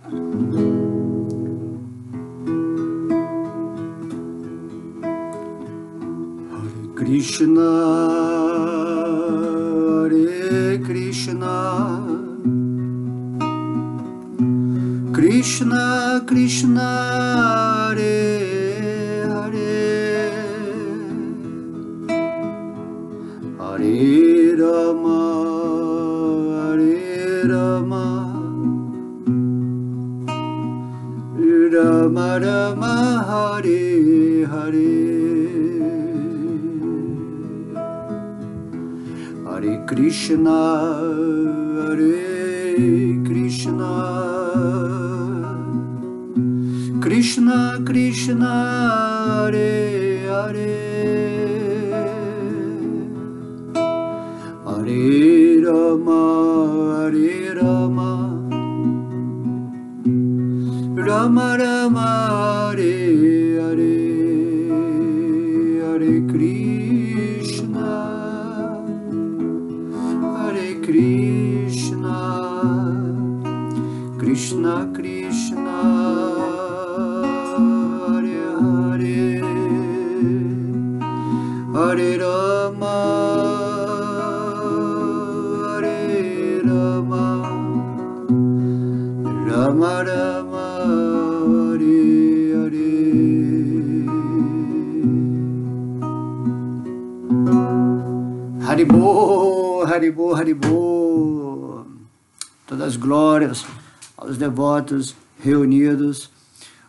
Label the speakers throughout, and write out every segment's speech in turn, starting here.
Speaker 1: Krishna, Hare Krishna, Krishna Krishna, Hare Hare, Hare Rama, Hare Rama, Rama Rama, Hare Hare. Hare Krishna, Hare Krishna, Krishna Krishna, Hare Hare, Hare Rama, Hare Rama, Rama Rama, Hare Hare, Hare Krishna, Krishna, Krishna Krishna, Hare Hare, Hare Rama, Hare Rama, Rama Rama, Hare Hare. Haribol, Haribol, Haribol. Todas as glórias aos devotos reunidos.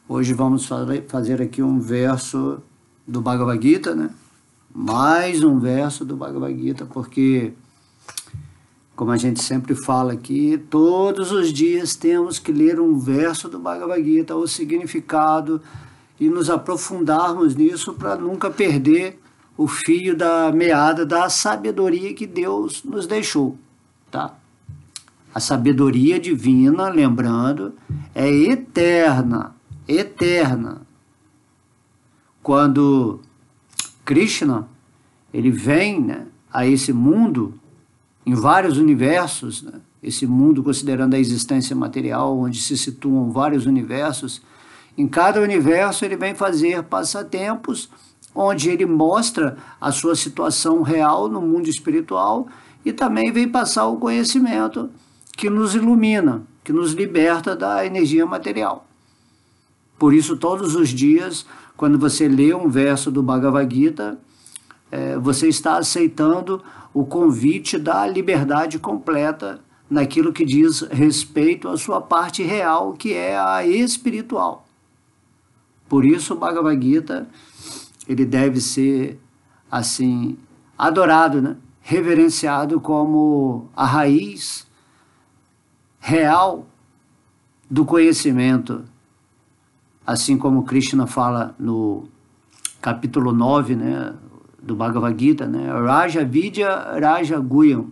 Speaker 1: Hoje vamos fazer aqui um verso do Bhagavad Gita, né? Mais um verso do Bhagavad Gita, porque, como a gente sempre fala aqui, todos os dias temos que ler um verso do Bhagavad Gita, o significado, e nos aprofundarmos nisso para nunca perder o fio da meada da sabedoria que Deus nos deixou, tá? A sabedoria divina, lembrando, é eterna, eterna. Quando Krishna, ele vem, né, a esse mundo, em vários universos, né, esse mundo considerando a existência material, onde se situam vários universos, em cada universo ele vem fazer passatempos, onde ele mostra a sua situação real no mundo espiritual e também vem passar o conhecimento que nos ilumina, que nos liberta da energia material. Por isso, todos os dias, quando você lê um verso do Bhagavad Gita, você está aceitando o convite da liberdade completa naquilo que diz respeito à sua parte real, que é a espiritual. Por isso, o Bhagavad Gita, ele deve ser, assim, adorado, né? Reverenciado como a raiz real do conhecimento. Assim como Krishna fala no capítulo 9, né, do Bhagavad Gita, né? Raja Vidya Raja Guyam.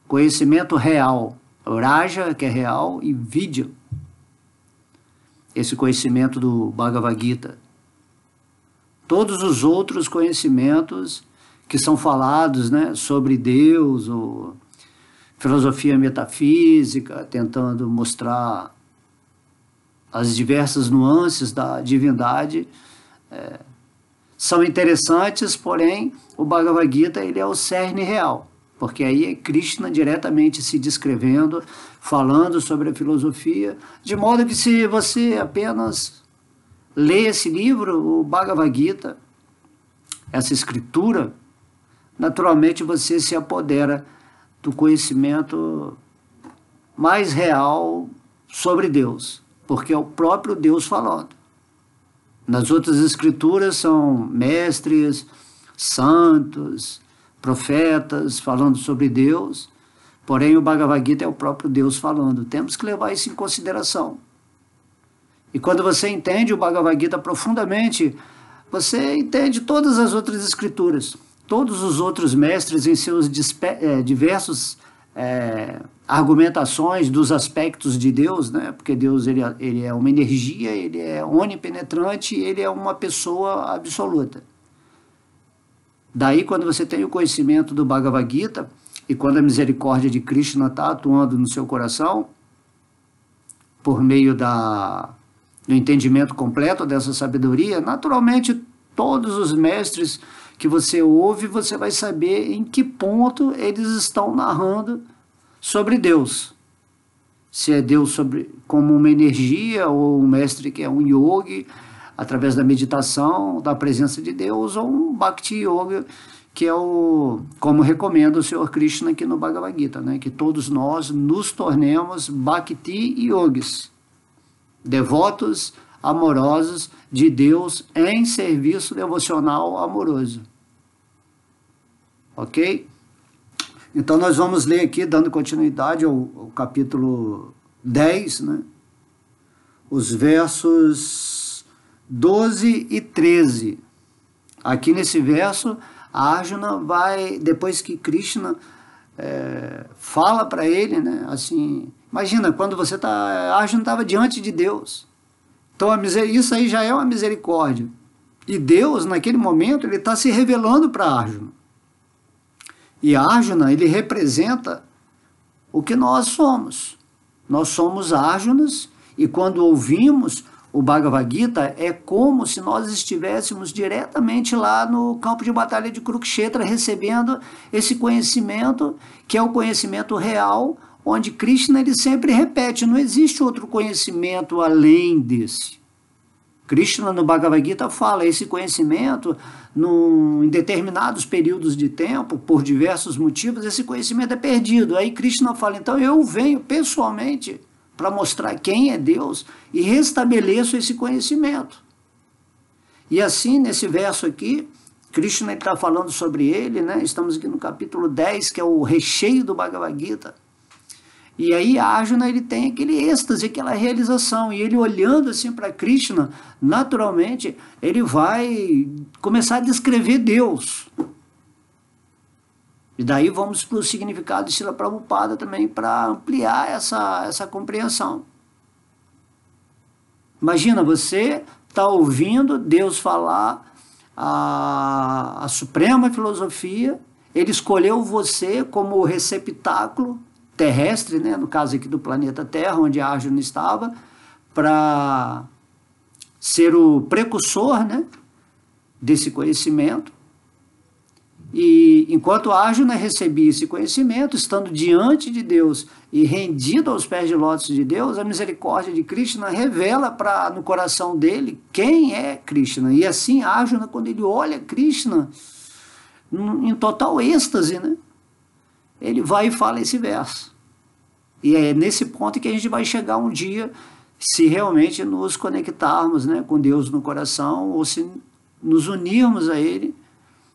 Speaker 1: Conhecimento real. Raja, que é real, e Vidya. Esse conhecimento do Bhagavad Gita. Todos os outros conhecimentos que são falados, né, sobre Deus, ou filosofia metafísica, tentando mostrar as diversas nuances da divindade, são interessantes, porém o Bhagavad Gita, ele é o cerne real, porque aí é Krishna diretamente se descrevendo, falando sobre a filosofia, de modo que se você apenas lê esse livro, o Bhagavad Gita, essa escritura, naturalmente você se apodera do conhecimento mais real sobre Deus, porque é o próprio Deus falando. Nas outras escrituras são mestres, santos, profetas falando sobre Deus, porém o Bhagavad Gita é o próprio Deus falando. Temos que levar isso em consideração. E quando você entende o Bhagavad Gita profundamente, você entende todas as outras escrituras. Todos os outros mestres em seus diversos argumentações dos aspectos de Deus, né? Porque Deus ele é uma energia, ele é onipenetrante, ele é uma pessoa absoluta. Daí, quando você tem o conhecimento do Bhagavad Gita, e quando a misericórdia de Krishna está atuando no seu coração, por meio do entendimento completo dessa sabedoria, naturalmente todos os mestres que você ouve, você vai saber em que ponto eles estão narrando sobre Deus. Se é Deus como uma energia, ou um mestre que é um yogi, através da meditação, da presença de Deus, ou um Bhakti Yoga, que é como recomenda o Senhor Krishna aqui no Bhagavad Gita, né? Que todos nós nos tornemos Bhakti Yogis, devotos amorosos de Deus em serviço devocional amoroso. Ok? Então nós vamos ler aqui, dando continuidade ao capítulo 10, né? Os versos 12 e 13. Aqui nesse verso, Arjuna vai, depois que Krishna fala para ele, né? Assim, imagina, quando Arjuna estava diante de Deus. Então isso aí já é uma misericórdia. E Deus, naquele momento, ele está se revelando para Arjuna. E Arjuna, ele representa o que nós somos. Nós somos Arjunas, e quando ouvimos o Bhagavad Gita, é como se nós estivéssemos diretamente lá no campo de batalha de Kurukshetra, recebendo esse conhecimento, que é o conhecimento real, onde Krishna ele sempre repete, não existe outro conhecimento além desse. Krishna no Bhagavad Gita fala, esse conhecimento, em determinados períodos de tempo, por diversos motivos, esse conhecimento é perdido. Aí Krishna fala, então eu venho pessoalmente para mostrar quem é Deus e restabeleço esse conhecimento. E assim, nesse verso aqui, Krishna está falando sobre ele, né? Estamos aqui no capítulo 10, que é o recheio do Bhagavad Gita. E aí Arjuna ele tem aquele êxtase, aquela realização, e ele olhando assim para Krishna, naturalmente ele vai começar a descrever Deus. E daí vamos para o significado de Srila Prabhupada também, para ampliar essa compreensão. Imagina, você está ouvindo Deus falar a suprema filosofia, ele escolheu você como receptáculo terrestre, né, no caso aqui do planeta Terra, onde Arjuna estava, para ser o precursor, né, desse conhecimento. E enquanto Arjuna recebia esse conhecimento, estando diante de Deus e rendido aos pés de lótus de Deus, a misericórdia de Krishna revela no coração dele quem é Krishna. E assim Arjuna, quando ele olha Krishna, em total êxtase, né, ele vai e fala esse verso. E é nesse ponto que a gente vai chegar um dia, se realmente nos conectarmos, né, com Deus no coração, ou se nos unirmos a Ele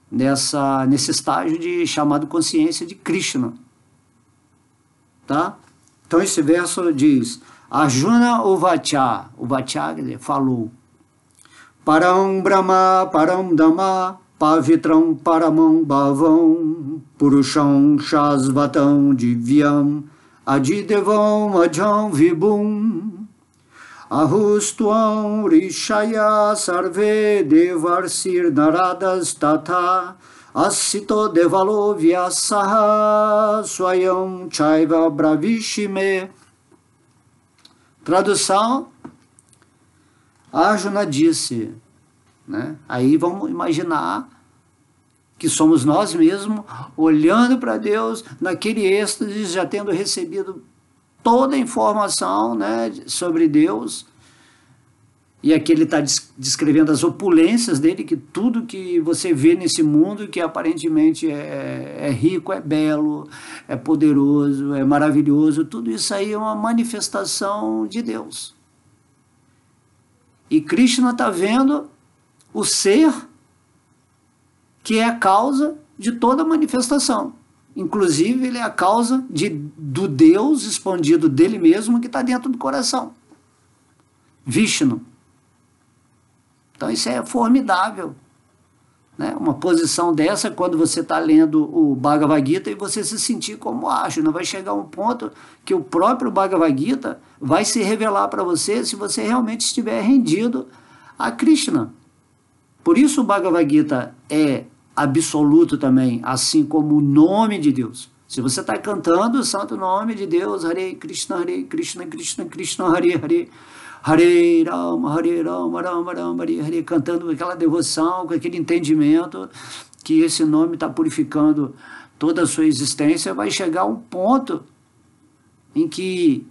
Speaker 1: nesse estágio chamado consciência de Krishna. Tá? Então esse verso diz, Arjuna Uvacha, Uvacha quer dizer, falou, Param Brahma, Param Dhamma, Pavitram Paramam Bhavam, Purusham Shasvatam Divyam, Adidevam Ajam Vibhum, Ahustuam Rishaya Sarve Devarsir Naradas Tata, Asito Devalo Vyasaha Swayam Chaiva Bravishime. Tradução, Arjuna disse, né? Aí vamos imaginar que somos nós mesmos, olhando para Deus, naquele êxtase, já tendo recebido toda a informação, né, sobre Deus. E aqui ele está descrevendo as opulências dele, que tudo que você vê nesse mundo, que aparentemente é rico, é belo, é poderoso, é maravilhoso, tudo isso aí é uma manifestação de Deus. E Krishna está vendo o ser que é a causa de toda manifestação. Inclusive, ele é a causa do Deus expandido dele mesmo que está dentro do coração. Vishnu. Então, isso é formidável. Né? Uma posição dessa, quando você está lendo o Bhagavad Gita e você se sentir como Arjuna, vai chegar um ponto que o próprio Bhagavad Gita vai se revelar para você se você realmente estiver rendido a Krishna. Por isso o Bhagavad Gita é absoluto também, assim como o nome de Deus. Se você está cantando o santo nome de Deus, Hare Krishna, Krishna Krishna, Hare Hare, Hare Rama, Rama Rama, Hare Hare, cantando aquela devoção, com aquele entendimento que esse nome está purificando toda a sua existência, vai chegar a um ponto em que,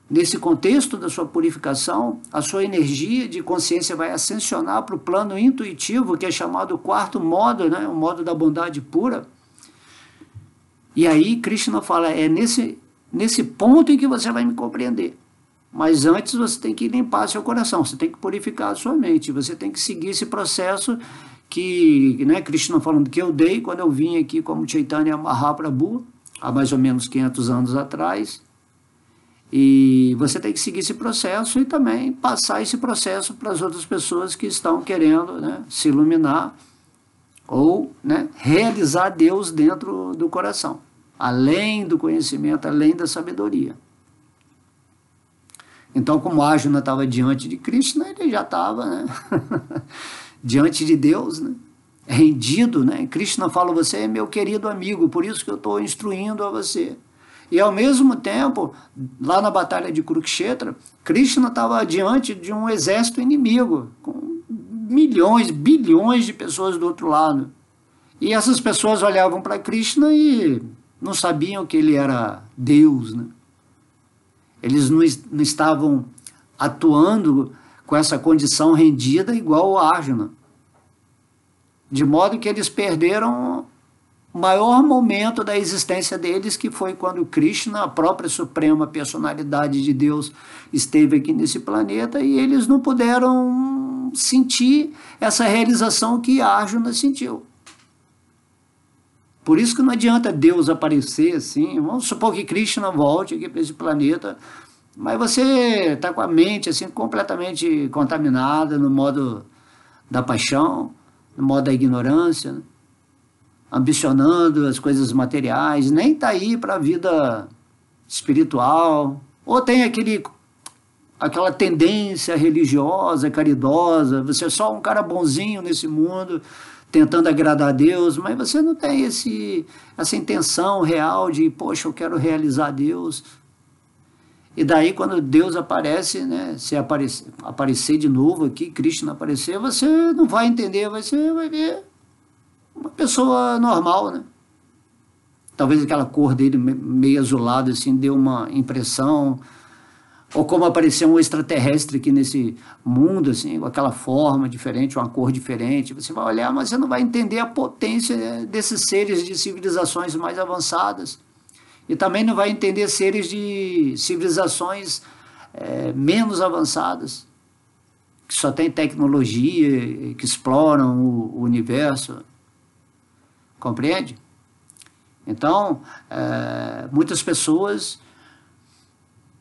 Speaker 1: nesse contexto da sua purificação, a sua energia de consciência vai ascensionar para o plano intuitivo, que é chamado quarto modo, né? O modo da bondade pura. E aí Krishna fala, é nesse ponto em que você vai me compreender. Mas antes você tem que limpar seu coração, você tem que purificar a sua mente, você tem que seguir esse processo que, né, Krishna falando que eu dei quando eu vim aqui como Chaitanya Mahaprabhu, há mais ou menos 500 anos atrás. E você tem que seguir esse processo e também passar esse processo para as outras pessoas que estão querendo, né, se iluminar ou, né, realizar Deus dentro do coração, além do conhecimento, além da sabedoria. Então, como Arjuna estava diante de Krishna, ele já estava, né, diante de Deus, né, rendido, né? Krishna fala, você é meu querido amigo, por isso que eu estou instruindo a você. E ao mesmo tempo, lá na batalha de Kurukshetra, Krishna estava diante de um exército inimigo, com milhões, bilhões de pessoas do outro lado. E essas pessoas olhavam para Krishna e não sabiam que ele era Deus, né? Eles não estavam atuando com essa condição rendida igual o Arjuna. De modo que eles perderam o maior momento da existência deles, que foi quando Krishna, a própria suprema personalidade de Deus, esteve aqui nesse planeta e eles não puderam sentir essa realização que Arjuna sentiu. Por isso que não adianta Deus aparecer assim. Vamos supor que Krishna volte aqui para esse planeta, mas você está com a mente assim, completamente contaminada no modo da paixão, no modo da ignorância, né? Ambicionando as coisas materiais, nem está aí para a vida espiritual, ou tem aquela tendência religiosa, caridosa, você é só um cara bonzinho nesse mundo, tentando agradar a Deus, mas você não tem essa intenção real de, poxa, eu quero realizar Deus. E daí quando Deus aparece, né, se aparecer de novo aqui, Krishna aparecer, você não vai entender, você vai ver uma pessoa normal, né? Talvez aquela cor dele meio azulada assim deu uma impressão, ou como apareceu um extraterrestre aqui nesse mundo assim, com aquela forma diferente, uma cor diferente, você vai olhar, mas você não vai entender a potência desses seres de civilizações mais avançadas, e também não vai entender seres de civilizações menos avançadas, que só tem tecnologia, que exploram o universo. Compreende? Então, muitas pessoas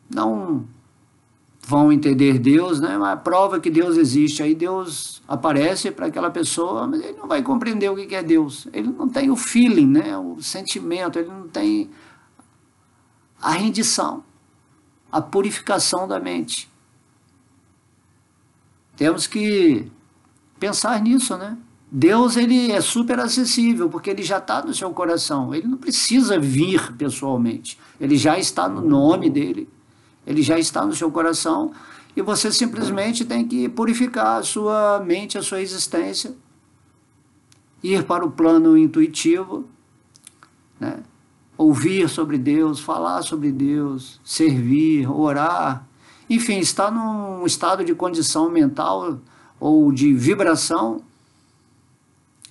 Speaker 1: não vão entender Deus, né? Mas prova que Deus existe. Aí Deus aparece para aquela pessoa, mas ele não vai compreender o que é Deus. Ele não tem o feeling, né? O sentimento, ele não tem a rendição, a purificação da mente. Temos que pensar nisso, né? Deus, ele é super acessível, porque ele já está no seu coração, ele não precisa vir pessoalmente, ele já está no nome dele, ele já está no seu coração, e você simplesmente tem que purificar a sua mente, a sua existência, ir para o plano intuitivo, né? Ouvir sobre Deus, falar sobre Deus, servir, orar, enfim, estar num estado de condição mental ou de vibração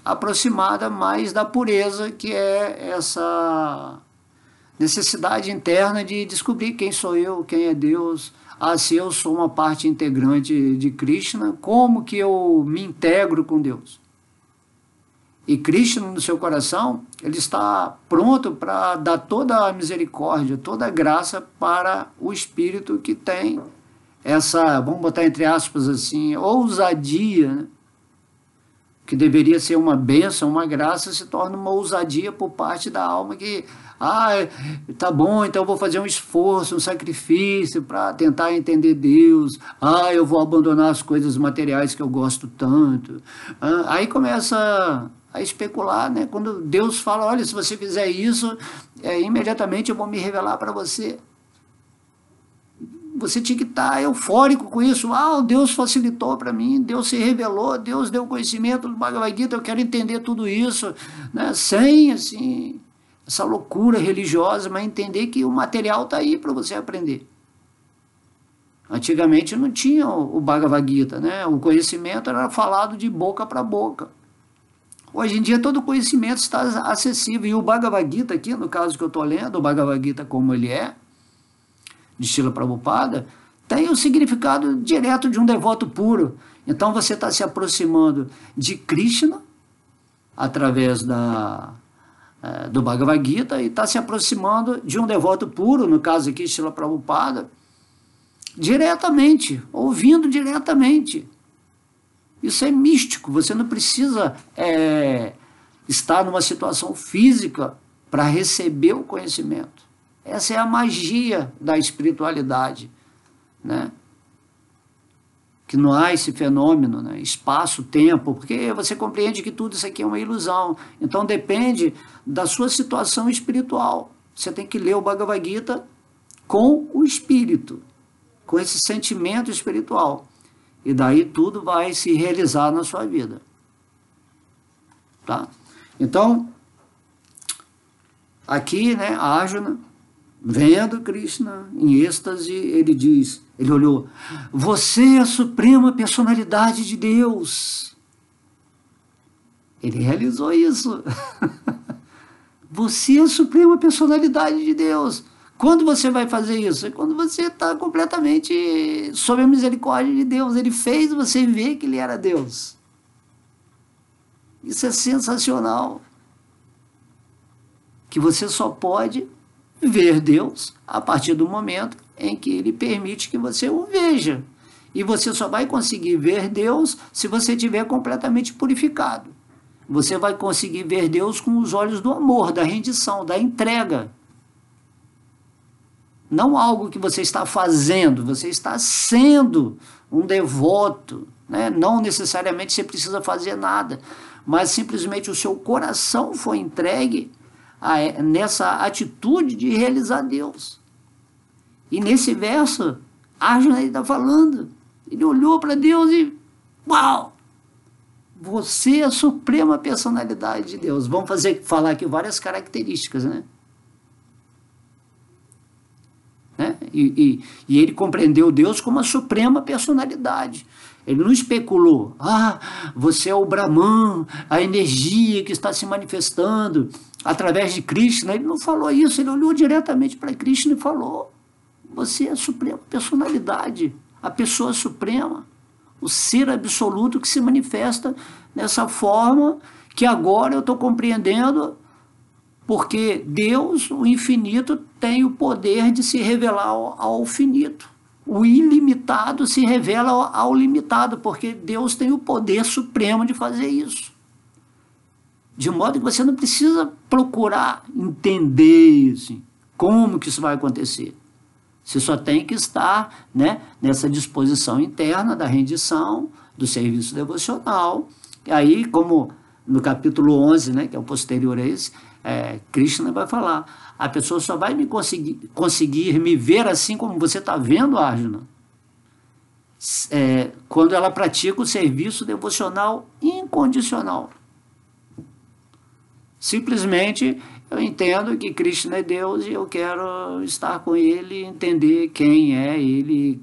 Speaker 1: aproximada mais da pureza, que é essa necessidade interna de descobrir quem sou eu, quem é Deus. Se eu sou uma parte integrante de Krishna, como que eu me integro com Deus? E Krishna, no seu coração, ele está pronto para dar toda a misericórdia, toda a graça para o espírito que tem essa, vamos botar entre aspas assim, ousadia, né? Que deveria ser uma bênção, uma graça, se torna uma ousadia por parte da alma que, tá bom, então eu vou fazer um esforço, um sacrifício para tentar entender Deus, eu vou abandonar as coisas materiais que eu gosto tanto. Aí começa a especular, né? Quando Deus fala, olha, se você fizer isso, imediatamente eu vou me revelar para você. Você tinha que estar eufórico com isso. Deus facilitou para mim, Deus se revelou, Deus deu conhecimento do Bhagavad Gita, eu quero entender tudo isso, né? Sem, assim, essa loucura religiosa, mas entender que o material está aí para você aprender. Antigamente não tinha o Bhagavad Gita, né? O conhecimento era falado de boca para boca. Hoje em dia todo conhecimento está acessível, e o Bhagavad Gita aqui, no caso que eu estou lendo, o Bhagavad Gita como ele é, de Srila Prabhupada, tem o significado direto de um devoto puro. Então você está se aproximando de Krishna, através do Bhagavad Gita, e está se aproximando de um devoto puro, no caso aqui Srila Prabhupada, diretamente, ouvindo diretamente. Isso é místico, você não precisa estar numa situação física para receber o conhecimento. Essa é a magia da espiritualidade, né? Que não há esse fenômeno, né? Espaço, tempo, porque você compreende que tudo isso aqui é uma ilusão. Então depende da sua situação espiritual. Você tem que ler o Bhagavad Gita com o espírito, com esse sentimento espiritual. E daí tudo vai se realizar na sua vida. Tá? Então, aqui, né, Arjuna, vendo Krishna em êxtase, ele olhou, você é a suprema personalidade de Deus. Ele realizou isso. Você é a suprema personalidade de Deus. Quando você vai fazer isso? É quando você está completamente sob a misericórdia de Deus. Ele fez você ver que ele era Deus. Isso é sensacional. Que você só pode ver Deus a partir do momento em que ele permite que você o veja. E você só vai conseguir ver Deus se você estiver completamente purificado. Você vai conseguir ver Deus com os olhos do amor, da rendição, da entrega. Não algo que você está fazendo, você está sendo um devoto, né? Não necessariamente você precisa fazer nada, mas simplesmente o seu coração foi entregue nessa atitude de realizar Deus. E nesse verso, Arjuna está falando, ele olhou para Deus e, uau, você é a suprema personalidade de Deus. Vamos falar aqui várias características, né? E ele compreendeu Deus como a suprema personalidade. Ele não especulou, você é o Brahman, a energia que está se manifestando através de Krishna. Ele não falou isso, ele olhou diretamente para Krishna e falou, você é a suprema personalidade, a pessoa suprema, o ser absoluto que se manifesta nessa forma que agora eu estou compreendendo. Porque Deus, o infinito, tem o poder de se revelar ao finito. O ilimitado se revela ao limitado, porque Deus tem o poder supremo de fazer isso. De modo que você não precisa procurar entender assim, como que isso vai acontecer. Você só tem que estar, né, nessa disposição interna da rendição, do serviço devocional. E aí, como no capítulo 11, né, que é o posterior a esse, Krishna vai falar, a pessoa só vai conseguir me ver assim como você está vendo, Arjuna, quando ela pratica o serviço devocional incondicional. Simplesmente eu entendo que Krishna é Deus e eu quero estar com ele, entender quem é ele.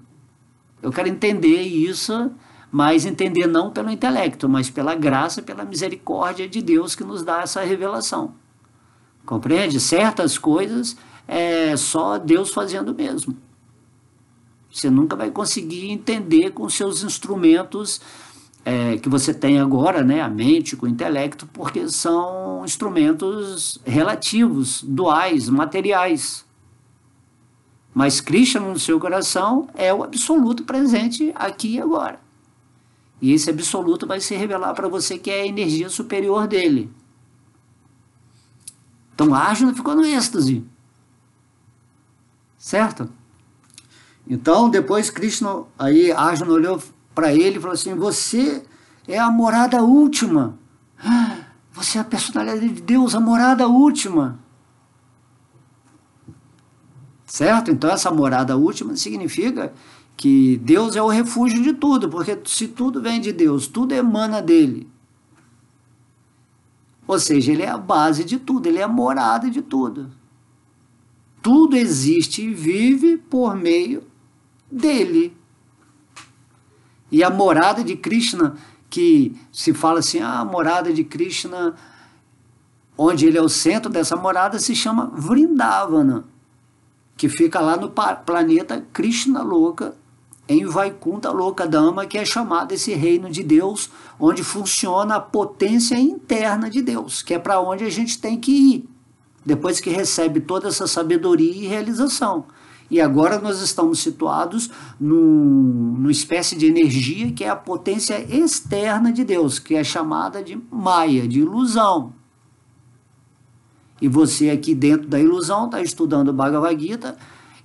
Speaker 1: Eu quero entender isso, mas entender não pelo intelecto, mas pela graça, pela misericórdia de Deus que nos dá essa revelação. Compreende? Certas coisas é só Deus fazendo mesmo. Você nunca vai conseguir entender com seus instrumentos que você tem agora, né, a mente, com o intelecto, porque são instrumentos relativos, duais, materiais. Mas Krishna no seu coração é o absoluto presente aqui e agora. E esse absoluto vai se revelar para você que é a energia superior dele. Então Arjuna ficou no êxtase. Certo? Então depois Krishna, aí Arjuna olhou para ele e falou assim, você é a morada última. Você é a personalidade de Deus, a morada última. Certo? Então essa morada última significa que Deus é o refúgio de tudo, porque se tudo vem de Deus, tudo emana dele. Ou seja, ele é a base de tudo, ele é a morada de tudo. Tudo existe e vive por meio dele. E a morada de Krishna, que se fala assim, a morada de Krishna, onde ele é o centro dessa morada, se chama Vrindavana, que fica lá no planeta Krishna Loka, em Vaikuntha Lokadama, que é chamado esse reino de Deus, onde funciona a potência interna de Deus, que é para onde a gente tem que ir, depois que recebe toda essa sabedoria e realização. E agora nós estamos situados numa espécie de energia que é a potência externa de Deus, que é chamada de Maya, de ilusão. E você aqui dentro da ilusão está estudando o Bhagavad Gita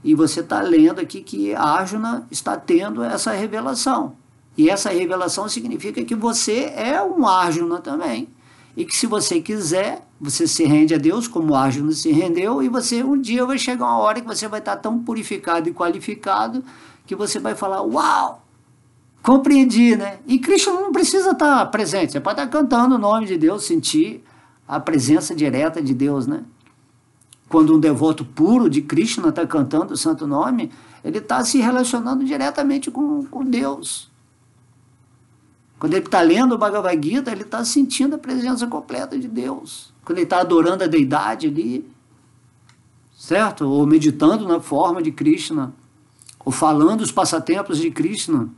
Speaker 1: e você está lendo aqui que Arjuna está tendo essa revelação. E essa revelação significa que você é um Arjuna também. E que se você quiser, você se rende a Deus como Arjuna se rendeu, e você um dia vai chegar uma hora que você vai estar tão purificado e qualificado que você vai falar, uau, compreendi, né? E Krishna não precisa estar presente, você pode estar cantando o nome de Deus, sentir a presença direta de Deus, né? Quando um devoto puro de Krishna está cantando o santo nome, ele está se relacionando diretamente com Deus. Quando ele está lendo o Bhagavad Gita, ele está sentindo a presença completa de Deus. Quando ele está adorando a deidade ali, certo? Ou meditando na forma de Krishna, ou falando os passatempos de Krishna.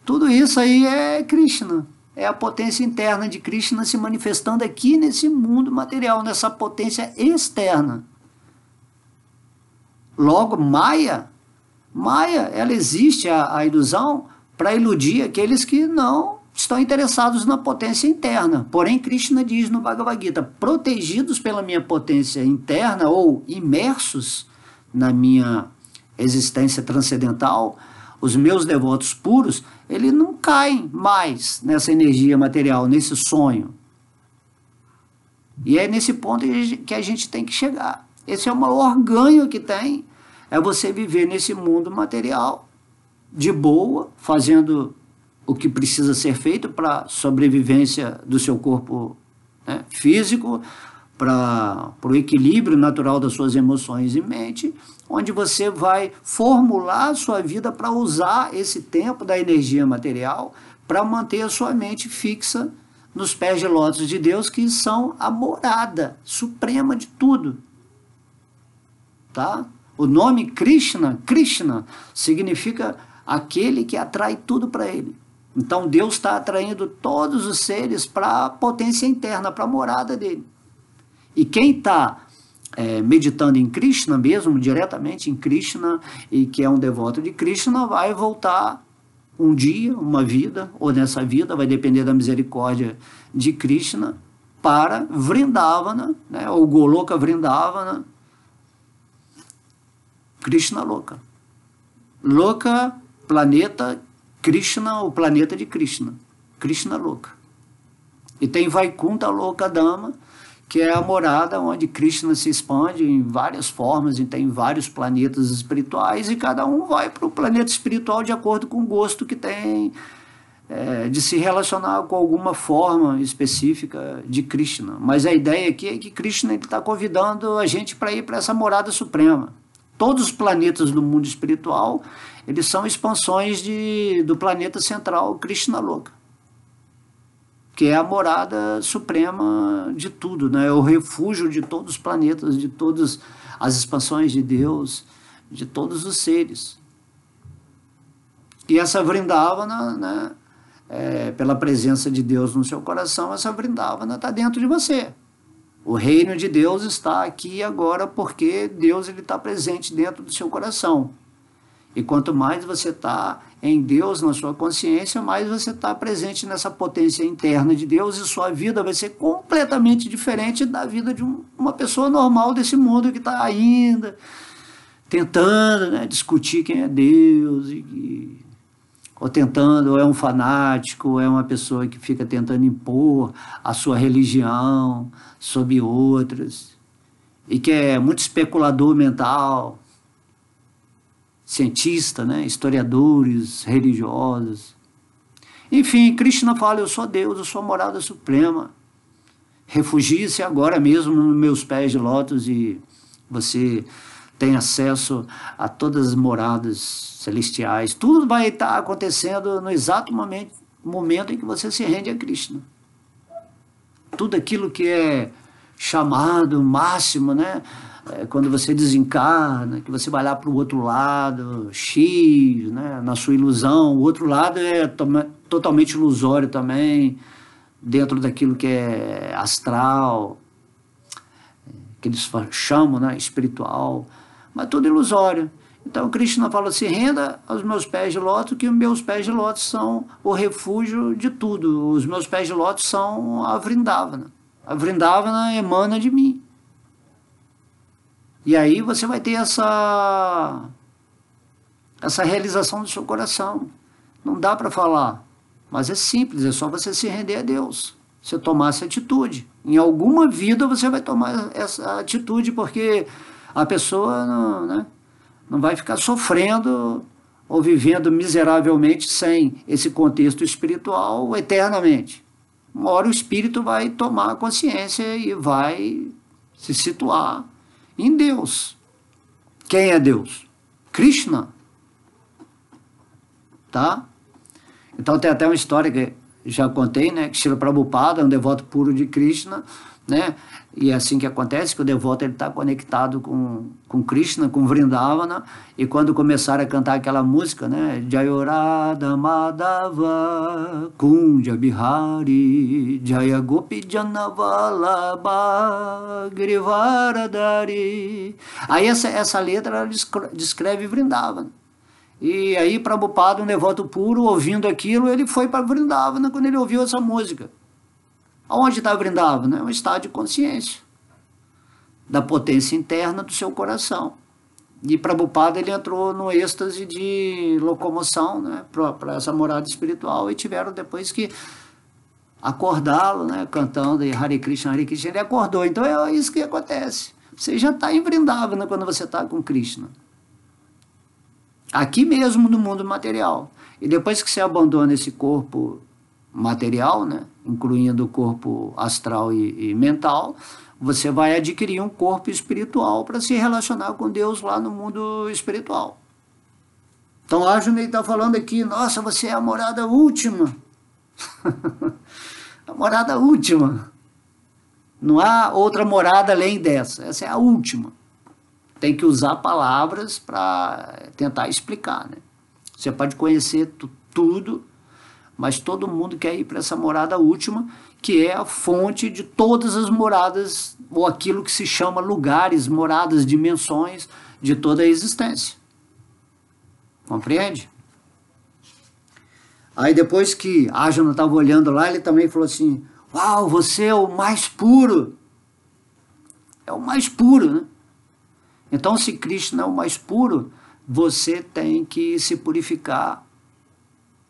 Speaker 1: Tudo isso aí é Krishna. É a potência interna de Krishna se manifestando aqui nesse mundo material, nessa potência externa. Logo, Maya, ela existe, a ilusão, para iludir aqueles que não estão interessados na potência interna. Porém, Krishna diz no Bhagavad Gita, protegidos pela minha potência interna ou imersos na minha existência transcendental, os meus devotos puros, eles não caem mais nessa energia material, nesse sonho. E é nesse ponto que a gente tem que chegar. Esse é o maior ganho que tem, é você viver nesse mundo material, de boa, fazendo o que precisa ser feito para a sobrevivência do seu corpo, né, físico, para o equilíbrio natural das suas emoções e mente, onde você vai formular a sua vida para usar esse tempo da energia material para manter a sua mente fixa nos pés de lótus de Deus, que são a morada suprema de tudo. Tá? O nome Krishna, Krishna, significa aquele que atrai tudo para ele. Então Deus está atraindo todos os seres para a potência interna, para a morada dele. E quem está meditando em Krishna mesmo, diretamente em Krishna, e que é um devoto de Krishna, vai voltar um dia, uma vida, ou nessa vida, vai depender da misericórdia de Krishna, para Vrindavana, né, ou Goloka Vrindavana, Krishna Loka. Loka, planeta, Krishna, o planeta de Krishna. Krishna Loka. E tem Vaikuntha Lokadama, que é a morada onde Krishna se expande em várias formas, e tem vários planetas espirituais, e cada um vai para o planeta espiritual de acordo com o gosto que tem de se relacionar com alguma forma específica de Krishna. Mas a ideia aqui é que Krishna está convidando a gente para ir para essa morada suprema. Todos os planetas do mundo espiritual, eles são expansões do planeta central, Krishna Loka, que é a morada suprema de tudo, né? É o refúgio de todos os planetas, de todas as expansões de Deus, de todos os seres. E essa Vrindavana, né, pela presença de Deus no seu coração, essa Vrindavana está dentro de você. O reino de Deus está aqui agora porque Deus está presente dentro do seu coração. E quanto mais você está em Deus, na sua consciência, mais você está presente nessa potência interna de Deus, e sua vida vai ser completamente diferente da vida de uma pessoa normal desse mundo que está ainda tentando, né, discutir quem é Deus e ou tentando, ou é um fanático, ou é uma pessoa que fica tentando impor a sua religião sobre outras, e que é muito especulador mental, cientista, né? Historiadores religiosos. Enfim, Krishna fala, eu sou Deus, eu sou a morada suprema. Refugie-se agora mesmo nos meus pés de lótus e você tem acesso a todas as moradas celestiais. Tudo vai estar acontecendo no exato momento em que você se rende a Krishna. Tudo aquilo que é chamado máximo, né? Quando você desencarna, que você vai lá para o outro lado, X, né? Na sua ilusão, o outro lado é totalmente ilusório também, dentro daquilo que é astral, que eles chamam, né? Espiritual, mas tudo ilusório. Então Krishna fala, se renda aos meus pés de lótus, que os meus pés de lótus são o refúgio de tudo. Os meus pés de lótus são a Vrindavana. A Vrindavana emana de mim. E aí você vai ter essa realização do seu coração. Não dá para falar, mas é simples, é só você se render a Deus. Você tomar essa atitude. Em alguma vida você vai tomar essa atitude, porque a pessoa não vai ficar sofrendo ou vivendo miseravelmente sem esse contexto espiritual eternamente. Uma hora o espírito vai tomar consciência e vai se situar em Deus. Quem é Deus? Krishna. Tá? Então tem até uma história que já contei, né? Que Srila Prabhupada é um devoto puro de Krishna, né? E é assim que acontece, que o devoto está conectado com Krishna, com Vrindavana, e quando começaram a cantar aquela música, né? Jaya Radha Madhava Kunja Bihari Jaya Gopi Janavalabha Girivaradari. Aí essa letra ela descreve Vrindavana. E aí Prabhupada, um devoto puro, ouvindo aquilo, ele foi para Vrindavana quando ele ouviu essa música. Aonde está Vrindavana? É um estado de consciência da potência interna do seu coração. E Prabhupada ele entrou no êxtase de locomoção, né, para essa morada espiritual, e tiveram depois que acordá-lo, né, cantando Hare Krishna, ele acordou. Então é isso que acontece. Você já está em Vrindavana quando você está com Krishna. Aqui mesmo no mundo material. E depois que você abandona esse corpo material, né, incluindo o corpo astral e mental, você vai adquirir um corpo espiritual para se relacionar com Deus lá no mundo espiritual. Então Arjuna está falando aqui, nossa, você é a morada última. A morada última. Não há outra morada além dessa. Essa é a última. Tem que usar palavras para tentar explicar, né? Você pode conhecer tudo, mas todo mundo quer ir para essa morada última, que é a fonte de todas as moradas, ou aquilo que se chama lugares, moradas, dimensões de toda a existência. Compreende? Aí depois que Arjuna estava olhando lá, ele também falou assim, uau, você é o mais puro. É o mais puro, né? Então, se Krishna é o mais puro, você tem que se purificar,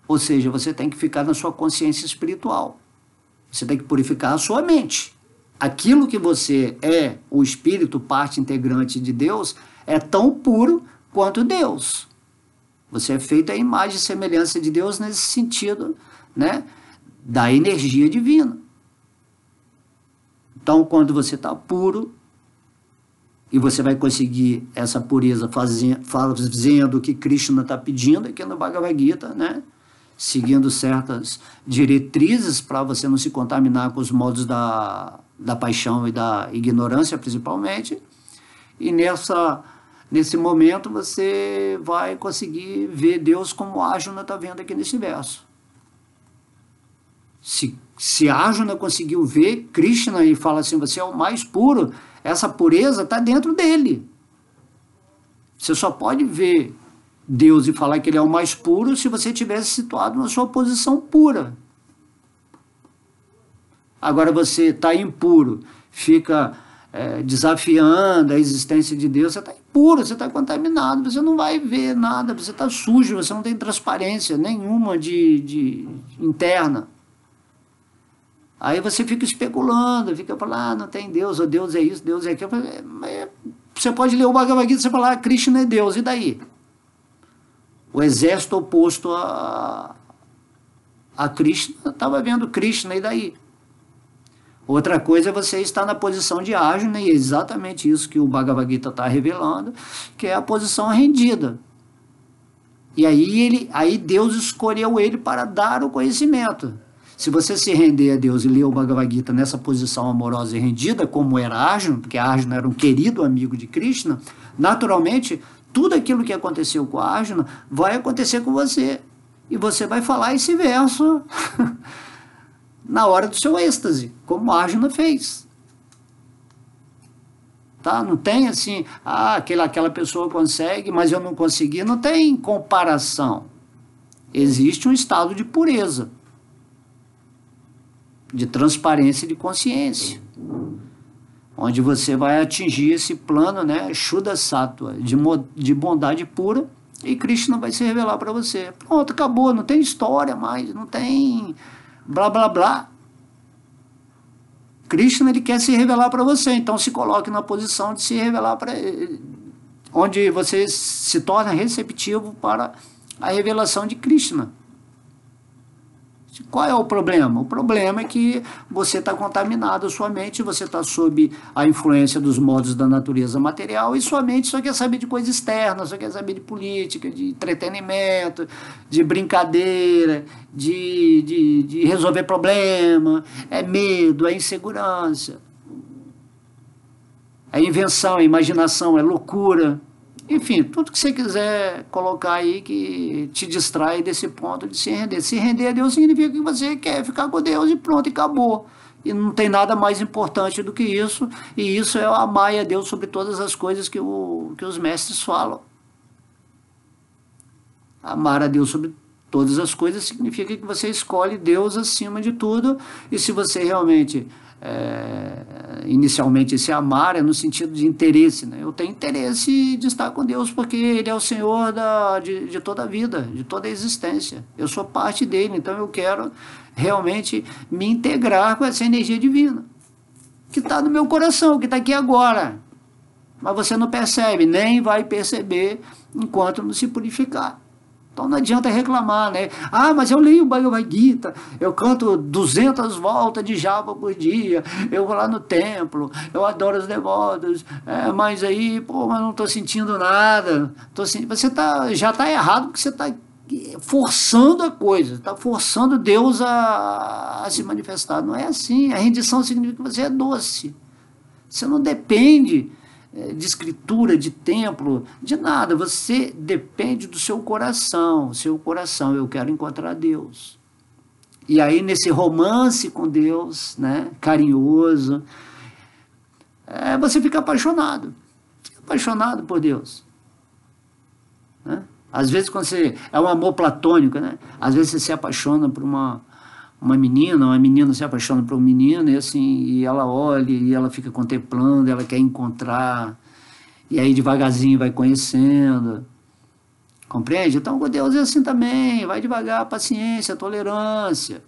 Speaker 1: ou seja, você tem que ficar na sua consciência espiritual. Você tem que purificar a sua mente. Aquilo que você é, o espírito, parte integrante de Deus, é tão puro quanto Deus. Você é feito à imagem e semelhança de Deus nesse sentido, né, da energia divina. Então, quando você está puro, e você vai conseguir essa pureza fazendo o que Krishna está pedindo aqui no Bhagavad Gita, né? Seguindo certas diretrizes para você não se contaminar com os modos da paixão e da ignorância, principalmente. E nesse momento você vai conseguir ver Deus como Arjuna está vendo aqui nesse verso. Se Arjuna conseguiu ver Krishna e fala assim, você é o mais puro, essa pureza está dentro dele. Você só pode ver Deus e falar que ele é o mais puro se você tivesse situado na sua posição pura. Agora você está impuro, fica desafiando a existência de Deus, você está impuro, você está contaminado, você não vai ver nada, você está sujo, você não tem transparência nenhuma de interna. Aí você fica especulando, fica falando, não tem Deus, ou Deus é isso, Deus é aquilo. Você pode ler o Bhagavad Gita e você falar, Krishna é Deus, e daí? O exército oposto a Krishna estava vendo Krishna, e daí? Outra coisa é você estar na posição de Arjuna, e é exatamente isso que o Bhagavad Gita está revelando, que é a posição rendida. E aí Deus escolheu ele para dar o conhecimento. Se você se render a Deus e ler o Bhagavad Gita nessa posição amorosa e rendida, como era Arjuna, porque Arjuna era um querido amigo de Krishna, naturalmente, tudo aquilo que aconteceu com Arjuna vai acontecer com você. E você vai falar esse verso na hora do seu êxtase, como Arjuna fez. Tá? Não tem assim, aquela pessoa consegue, mas eu não consegui. Não tem comparação. Existe um estado de pureza, de transparência e de consciência, onde você vai atingir esse plano, né, Shuddha Sattva, de bondade pura, e Krishna vai se revelar para você. Pronto, acabou, não tem história mais, não tem blá blá blá. Krishna, ele quer se revelar para você, então se coloque na posição de se revelar para ele, onde você se torna receptivo para a revelação de Krishna. Qual é o problema? O problema é que você está contaminado, sua mente, você está sob a influência dos modos da natureza material, e sua mente só quer saber de coisa externa, só quer saber de política, de entretenimento, de brincadeira, de resolver problema, é medo, é insegurança, é invenção, é imaginação, é loucura. Enfim, tudo que você quiser colocar aí que te distrai desse ponto de se render. Se render a Deus significa que você quer ficar com Deus e pronto, e acabou. E não tem nada mais importante do que isso, e isso é amar a Deus sobre todas as coisas que os mestres falam. Amar a Deus sobre todas as coisas significa que você escolhe Deus acima de tudo, e se você realmente... inicialmente esse amar é no sentido de interesse, né? Eu tenho interesse de estar com Deus porque Ele é o Senhor de toda a vida, de toda a existência. Eu sou parte dele, então eu quero realmente me integrar com essa energia divina que está no meu coração, que está aqui agora, mas você não percebe, nem vai perceber enquanto não se purificar. Então não adianta reclamar, né? Mas eu leio o Bhagavad Gita, eu canto 200 voltas de japa por dia, eu vou lá no templo, eu adoro os devotos, mas aí, mas não estou sentindo nada. Você já está errado, porque você está forçando a coisa, está forçando Deus a se manifestar. Não é assim. A rendição significa que você é doce. Você não depende de escritura, de templo, de nada. Você depende do seu coração. Seu coração, eu quero encontrar Deus. E aí, nesse romance com Deus, né, carinhoso, você fica apaixonado. Fica apaixonado por Deus. Né? Às vezes, quando você... É um amor platônico, né? Às vezes você se apaixona por uma menina se apaixona por um menino, e assim, e ela olha, e ela fica contemplando, ela quer encontrar, e aí devagarzinho vai conhecendo, compreende? Então com Deus é assim também, vai devagar, paciência, tolerância,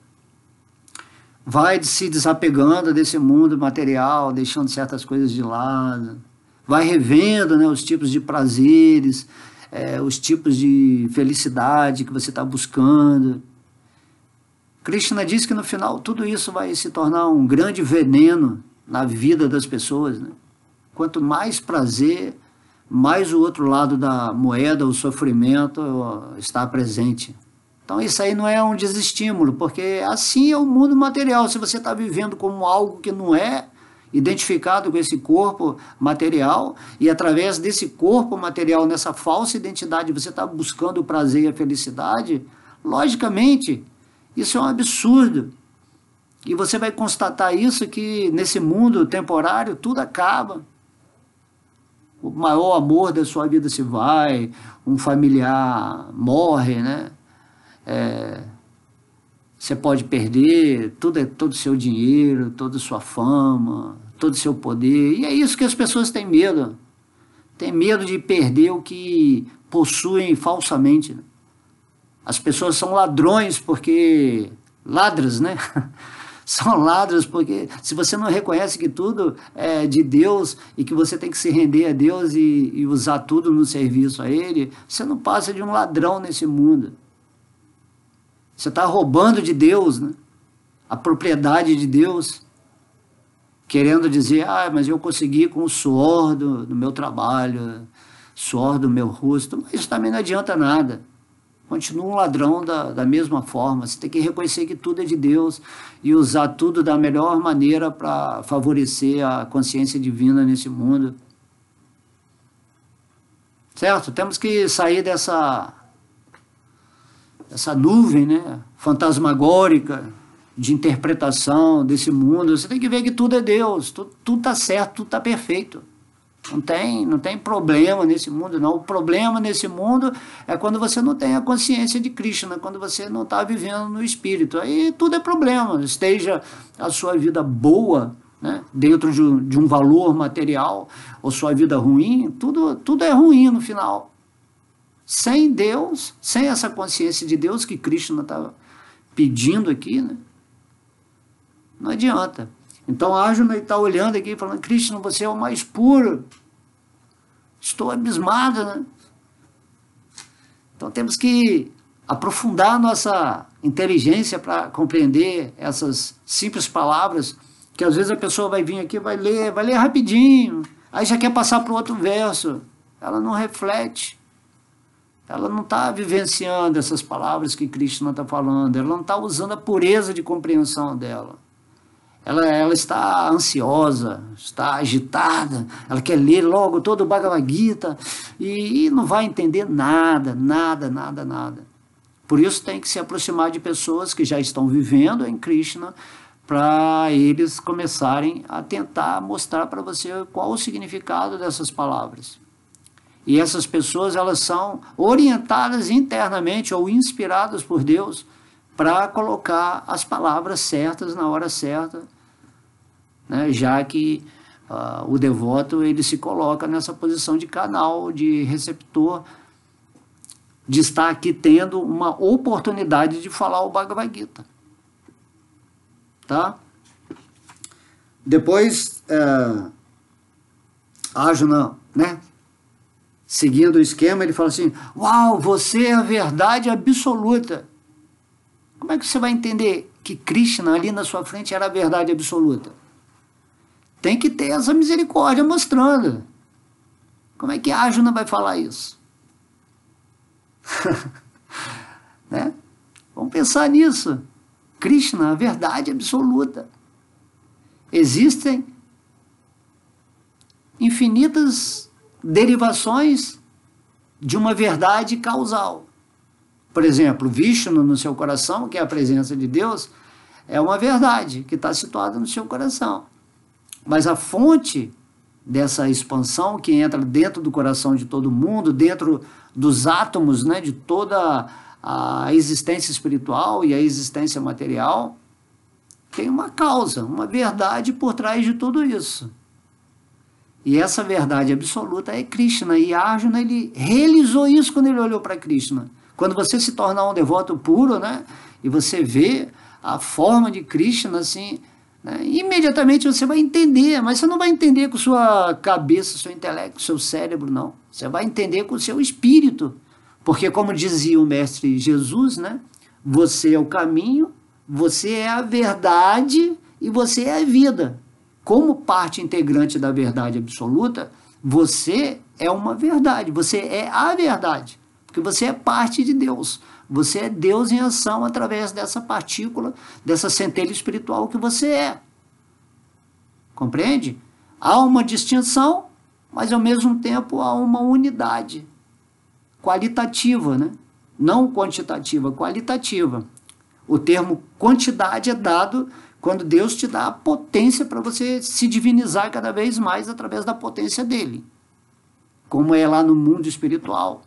Speaker 1: vai se desapegando desse mundo material, deixando certas coisas de lado, vai revendo, né, os tipos de prazeres, os tipos de felicidade que você está buscando. Krishna diz que no final tudo isso vai se tornar um grande veneno na vida das pessoas, né? Quanto mais prazer, mais o outro lado da moeda, o sofrimento, está presente. Então isso aí não é um desestímulo, porque assim é o mundo material. Se você está vivendo como algo que não é identificado com esse corpo material, e através desse corpo material, nessa falsa identidade, você está buscando o prazer e a felicidade, logicamente... Isso é um absurdo. E você vai constatar isso, que nesse mundo temporário tudo acaba. O maior amor da sua vida se vai, um familiar morre, né? Você pode perder todo o seu dinheiro, toda a sua fama, todo o seu poder. E é isso que as pessoas têm medo. Têm medo de perder o que possuem falsamente, né? As pessoas são ladrões porque... ladras, né? São ladras porque se você não reconhece que tudo é de Deus e que você tem que se render a Deus e usar tudo no serviço a Ele, você não passa de um ladrão nesse mundo. Você está roubando de Deus, né? A propriedade de Deus, querendo dizer, mas eu consegui com o suor do meu trabalho, suor do meu rosto, mas isso também não adianta nada. Continua um ladrão da mesma forma. Você tem que reconhecer que tudo é de Deus e usar tudo da melhor maneira para favorecer a consciência divina nesse mundo. Certo? Temos que sair dessa nuvem, né, fantasmagórica de interpretação desse mundo. Você tem que ver que tudo é Deus, tudo está certo, tudo está perfeito. Não tem problema nesse mundo, não. O problema nesse mundo é quando você não tem a consciência de Krishna, quando você não está vivendo no Espírito. Aí tudo é problema. Esteja a sua vida boa, né, dentro de um valor material, ou sua vida ruim, tudo é ruim no final. Sem Deus, sem essa consciência de Deus que Krishna está pedindo aqui, né, não adianta. Então Arjuna está olhando aqui falando, Krishna, você é o mais puro. Estou abismado, né? Então temos que aprofundar nossa inteligência para compreender essas simples palavras, que às vezes a pessoa vai vir aqui, vai ler rapidinho, aí já quer passar para o outro verso. Ela não reflete. Ela não está vivenciando essas palavras que Krishna está falando. Ela não está usando a pureza de compreensão dela. Ela está ansiosa, está agitada, ela quer ler logo todo o Bhagavad Gita e não vai entender nada. Por isso tem que se aproximar de pessoas que já estão vivendo em Krishna, para eles começarem a tentar mostrar para você qual o significado dessas palavras. E essas pessoas, elas são orientadas internamente ou inspiradas por Deus para colocar as palavras certas na hora certa, né, já que o devoto ele se coloca nessa posição de canal, de receptor, de estar aqui tendo uma oportunidade de falar o Bhagavad Gita. Tá? Depois, Arjuna, né, seguindo o esquema, ele fala assim, uau, você é a verdade absoluta. Como é que você vai entender que Krishna ali na sua frente era a verdade absoluta? Tem que ter essa misericórdia mostrando. Como é que Arjuna vai falar isso? Né? Vamos pensar nisso. Krishna, a verdade absoluta. Existem infinitas derivações de uma verdade causal. Por exemplo, Vishnu no seu coração, que é a presença de Deus, é uma verdade que está situada no seu coração. Mas a fonte dessa expansão que entra dentro do coração de todo mundo, dentro dos átomos, né, de toda a existência espiritual e a existência material, tem uma causa, uma verdade por trás de tudo isso. E essa verdade absoluta é Krishna. E Arjuna, ele realizou isso quando ele olhou para Krishna. Quando você se tornar um devoto puro, né, e você vê a forma de Krishna, assim, né, imediatamente você vai entender, mas você não vai entender com sua cabeça, seu intelecto, seu cérebro, não. Você vai entender com o seu espírito. Porque, como dizia o mestre Jesus, né, você é o caminho, você é a verdade e você é a vida. Como parte integrante da verdade absoluta, você é uma verdade, você é a verdade. Porque você é parte de Deus. Você é Deus em ação através dessa partícula, dessa centelha espiritual que você é. Compreende? Há uma distinção, mas ao mesmo tempo há uma unidade qualitativa, né? Não quantitativa, qualitativa. O termo quantidade é dado quando Deus te dá a potência para você se divinizar cada vez mais através da potência dele. Como é lá no mundo espiritual,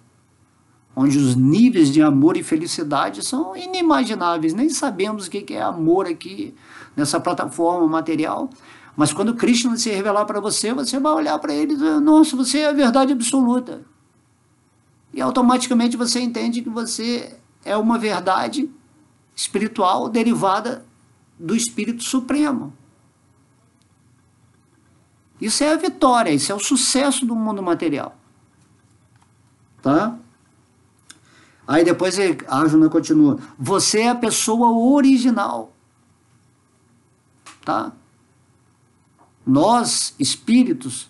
Speaker 1: onde os níveis de amor e felicidade são inimagináveis. Nem sabemos o que é amor aqui nessa plataforma material, Mas quando Krishna se revelar para você, você vai olhar para ele e dizer, nossa, você é a verdade absoluta. E automaticamente você entende que você é uma verdade espiritual derivada do Espírito Supremo. Isso é a vitória, isso é o sucesso do mundo material. Tá? Aí depois a Arjuna continua. Você é a pessoa original. Tá? Nós, espíritos,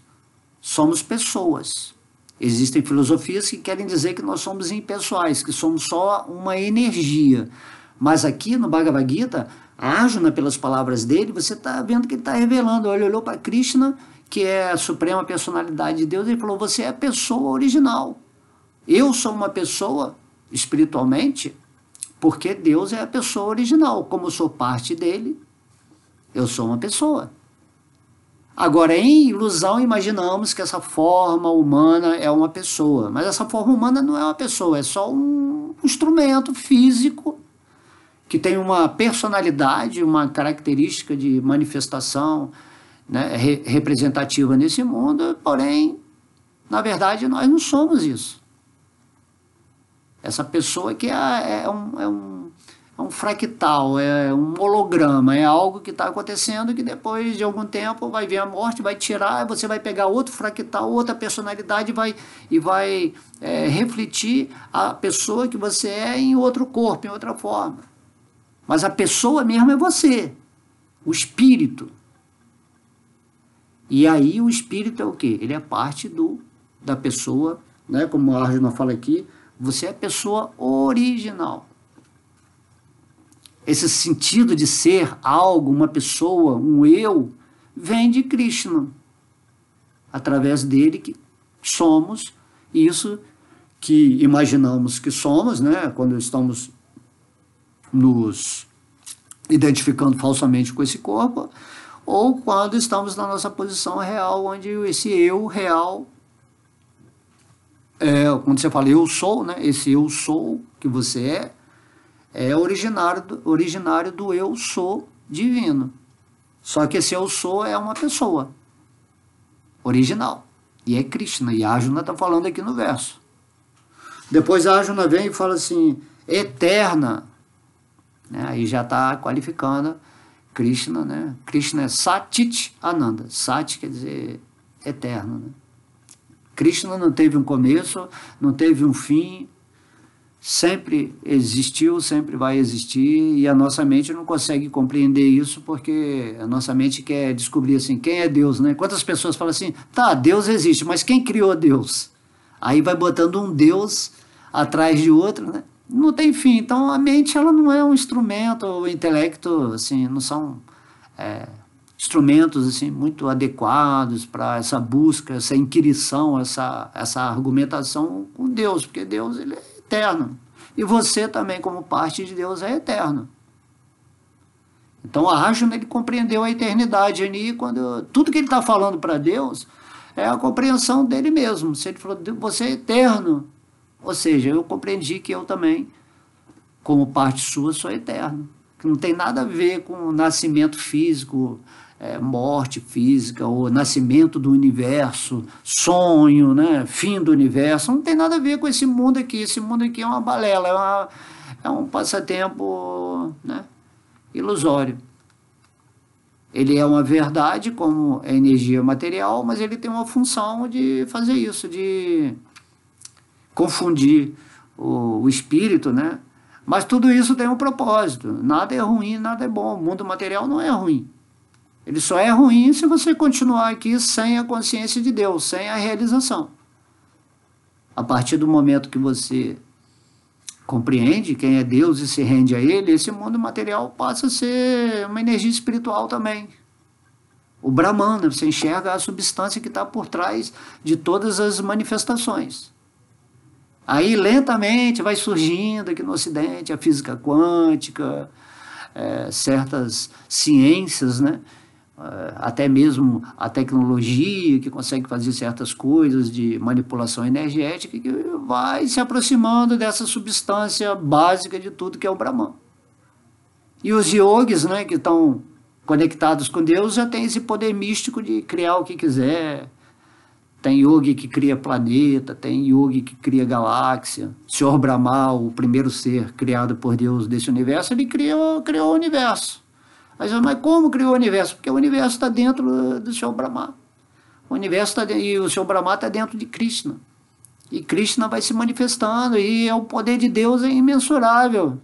Speaker 1: somos pessoas. Existem filosofias que querem dizer que nós somos impessoais, que somos só uma energia. Mas aqui no Bhagavad Gita, Arjuna, pelas palavras dele, você está vendo que ele está revelando. Ele olhou para Krishna, que é a suprema personalidade de Deus, e ele falou, você é a pessoa original. Eu sou uma pessoa, espiritualmente, porque Deus é a pessoa original. Como eu sou parte dele, eu sou uma pessoa. Agora, em ilusão, imaginamos que essa forma humana é uma pessoa. Mas essa forma humana não é uma pessoa, é só um instrumento físico que tem uma personalidade, uma característica de manifestação, né, representativa nesse mundo, porém, na verdade, nós não somos isso. Essa pessoa que é um fractal, é um holograma, é algo que está acontecendo que depois de algum tempo vai vir a morte, vai tirar, você vai pegar outro fractal, outra personalidade e vai refletir a pessoa que você é em outro corpo, em outra forma. Mas a pessoa mesmo é você, o espírito. E aí o espírito é o quê? Ele é parte da pessoa, né? Como a Arjuna fala aqui, você é a pessoa original. Esse sentido de ser algo, uma pessoa, um eu, vem de Krishna. Através dele que somos isso que imaginamos que somos, né? Quando estamos nos identificando falsamente com esse corpo, ou quando estamos na nossa posição real, onde esse eu real, quando você fala eu sou, né? Esse eu sou que você é originário do eu sou divino. Só que esse eu sou é uma pessoa original, e é Krishna, e a Arjuna está falando aqui no verso. Depois a Arjuna vem e fala assim, eterna, né? Aí já está qualificando Krishna, né? Krishna é Satit Ananda. Sat quer dizer eterno, né? Krishna não teve um começo, não teve um fim, sempre existiu, sempre vai existir, e a nossa mente não consegue compreender isso porque a nossa mente quer descobrir assim, quem é Deus, né? Quantas pessoas falam assim, tá, Deus existe, mas quem criou Deus? Aí vai botando um Deus atrás de outro, né? Não tem fim. Então a mente ela não é um instrumento, o intelecto assim, não são instrumentos assim, muito adequados para essa busca, essa inquirição, essa argumentação com Deus, porque Deus ele é eterno. E você também, como parte de Deus, é eterno. Então a Arjuna ele compreendeu a eternidade ali, quando tudo que ele está falando para Deus é a compreensão dele mesmo. Se ele falou, você é eterno, ou seja, eu compreendi que eu também, como parte sua, sou eterno. Que não tem nada a ver com nascimento físico, morte física, ou nascimento do universo, sonho, né, fim do universo. Não tem nada a ver com esse mundo aqui. Esse mundo aqui é uma balela, é um passatempo, né, ilusório. Ele é uma verdade como a energia material, mas ele tem uma função de fazer isso, de confundir o espírito, né? Mas tudo isso tem um propósito. Nada é ruim, nada é bom. O mundo material não é ruim. Ele só é ruim se você continuar aqui sem a consciência de Deus, sem a realização. A partir do momento que você compreende quem é Deus e se rende a Ele, esse mundo material passa a ser uma energia espiritual também. O Brahmana, você enxerga a substância que está por trás de todas as manifestações. Aí lentamente vai surgindo aqui no Ocidente a física quântica, certas ciências, né? Até mesmo a tecnologia que consegue fazer certas coisas de manipulação energética, que vai se aproximando dessa substância básica de tudo que é o Brahman. E os yogis, né, que estão conectados com Deus, já tem esse poder místico de criar o que quiser. Tem yogi que cria planeta, tem yogi que cria galáxia. O Senhor Brahma, o primeiro ser criado por Deus desse universo, ele criou o universo. Mas como criou o universo? Porque o universo está dentro do Senhor Brahma. O universo e o Senhor Brahma está dentro de Krishna. E Krishna vai se manifestando, e o poder de Deus é imensurável.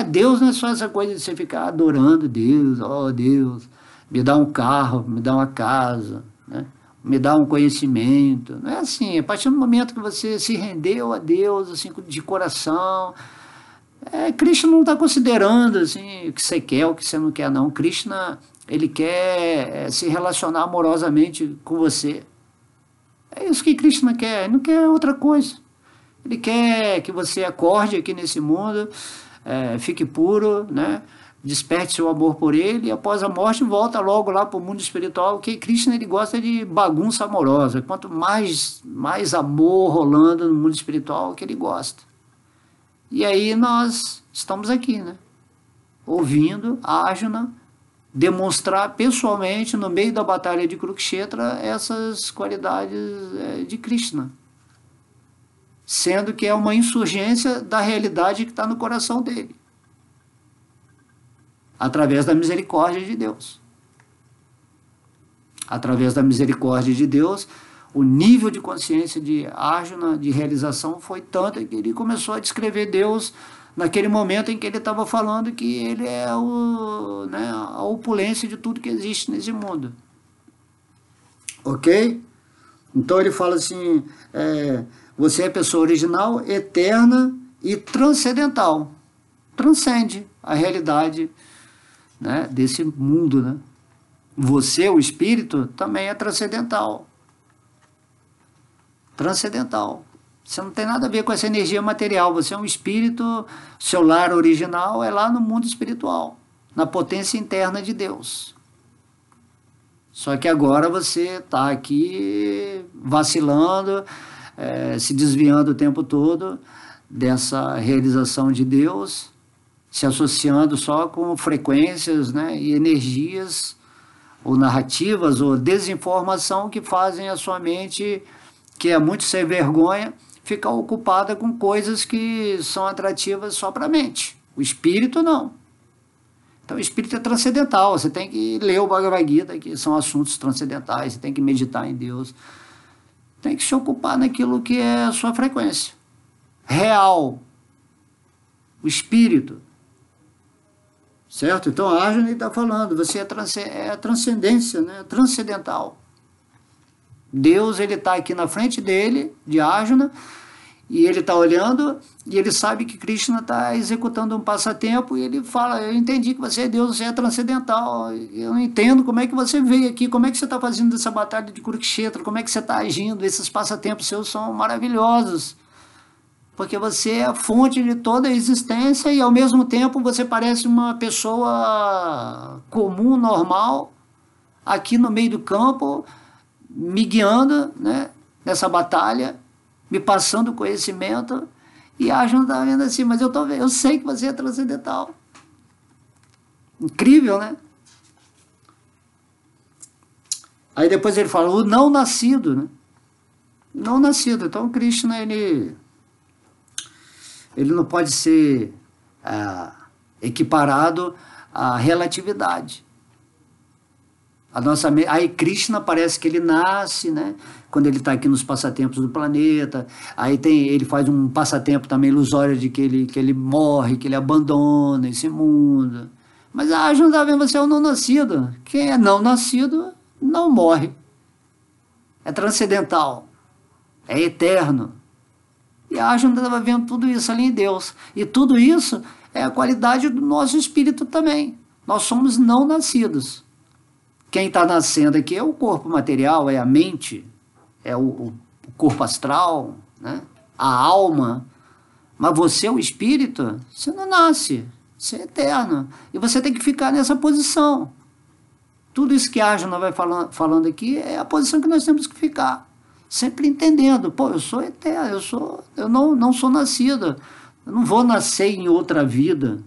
Speaker 1: Deus não é só essa coisa de você ficar adorando Deus, oh Deus, me dá um carro, me dá uma casa, né? Me dá um conhecimento. Não é assim, a partir do momento que você se rendeu a Deus, assim, de coração, Krishna não está considerando assim, o que você quer, o que você não quer, não. Krishna, ele quer se relacionar amorosamente com você. É isso que Krishna quer, ele não quer outra coisa. Ele quer que você acorde aqui nesse mundo, fique puro, né? Desperte seu amor por ele, e após a morte volta logo lá para o mundo espiritual, porque Krishna, ele gosta de bagunça amorosa. Quanto mais amor rolando no mundo espiritual, que ele gosta. E aí nós estamos aqui, né? Ouvindo Arjuna demonstrar pessoalmente, no meio da batalha de Kurukshetra, essas qualidades de Krishna. Sendo que é uma insurgência da realidade que está no coração dele. Através da misericórdia de Deus. Através da misericórdia de Deus, o nível de consciência de Arjuna, de realização, foi tanto que ele começou a descrever Deus naquele momento em que ele estava falando que ele é a opulência de tudo que existe nesse mundo. Ok? Então ele fala assim, você é a pessoa original, eterna e transcendental. Transcende a realidade, né, desse mundo, né? Você, o espírito, também é transcendental. Transcendental. Você não tem nada a ver com essa energia material. Você é um espírito, seu lar original é lá no mundo espiritual, na potência interna de Deus. Só que agora você está aqui vacilando, se desviando o tempo todo dessa realização de Deus, se associando só com frequências, né, e energias, ou narrativas, ou desinformação que fazem a sua mente, que é muito sem vergonha, ficar ocupada com coisas que são atrativas só para a mente. O espírito não. Então o espírito é transcendental, você tem que ler o Bhagavad Gita, que são assuntos transcendentais, você tem que meditar em Deus, tem que se ocupar naquilo que é a sua frequência real, o espírito. Certo? Então a Arjuna está falando, você é a transcendência, né? Transcendental. Deus, ele está aqui na frente dele, de Arjuna, e ele está olhando, e ele sabe que Krishna está executando um passatempo, e ele fala, eu entendi que você é Deus, você é transcendental, eu não entendo como é que você veio aqui, como é que você está fazendo essa batalha de Kurukshetra, como é que você está agindo, esses passatempos seus são maravilhosos, porque você é a fonte de toda a existência, e ao mesmo tempo você parece uma pessoa comum, normal, aqui no meio do campo, me guiando, né, nessa batalha, me passando conhecimento, e a Arjuna está vendo assim, mas eu sei que você é transcendental. Incrível, né? Aí depois ele fala, o não nascido, né? Não nascido. Então Krishna, ele não pode ser equiparado à relatividade. Aí Krishna parece que ele nasce, né? Quando ele está aqui nos passatempos do planeta, aí ele faz um passatempo também ilusório de que ele morre, que ele abandona esse mundo. Mas a Arjuna está vendo, você é o não nascido. Quem é não nascido não morre. É transcendental, é eterno. E a Arjuna estava vendo tudo isso ali em Deus. E tudo isso é a qualidade do nosso espírito também. Nós somos não nascidos. Quem está nascendo aqui é o corpo material, é a mente, é o corpo astral, né? A alma. Mas você, o espírito, você não nasce, você é eterno. E você tem que ficar nessa posição. Tudo isso que a Arjuna vai falando aqui é a posição que nós temos que ficar. Sempre entendendo, pô, eu sou eterno, eu não sou nascido, eu não vou nascer em outra vida.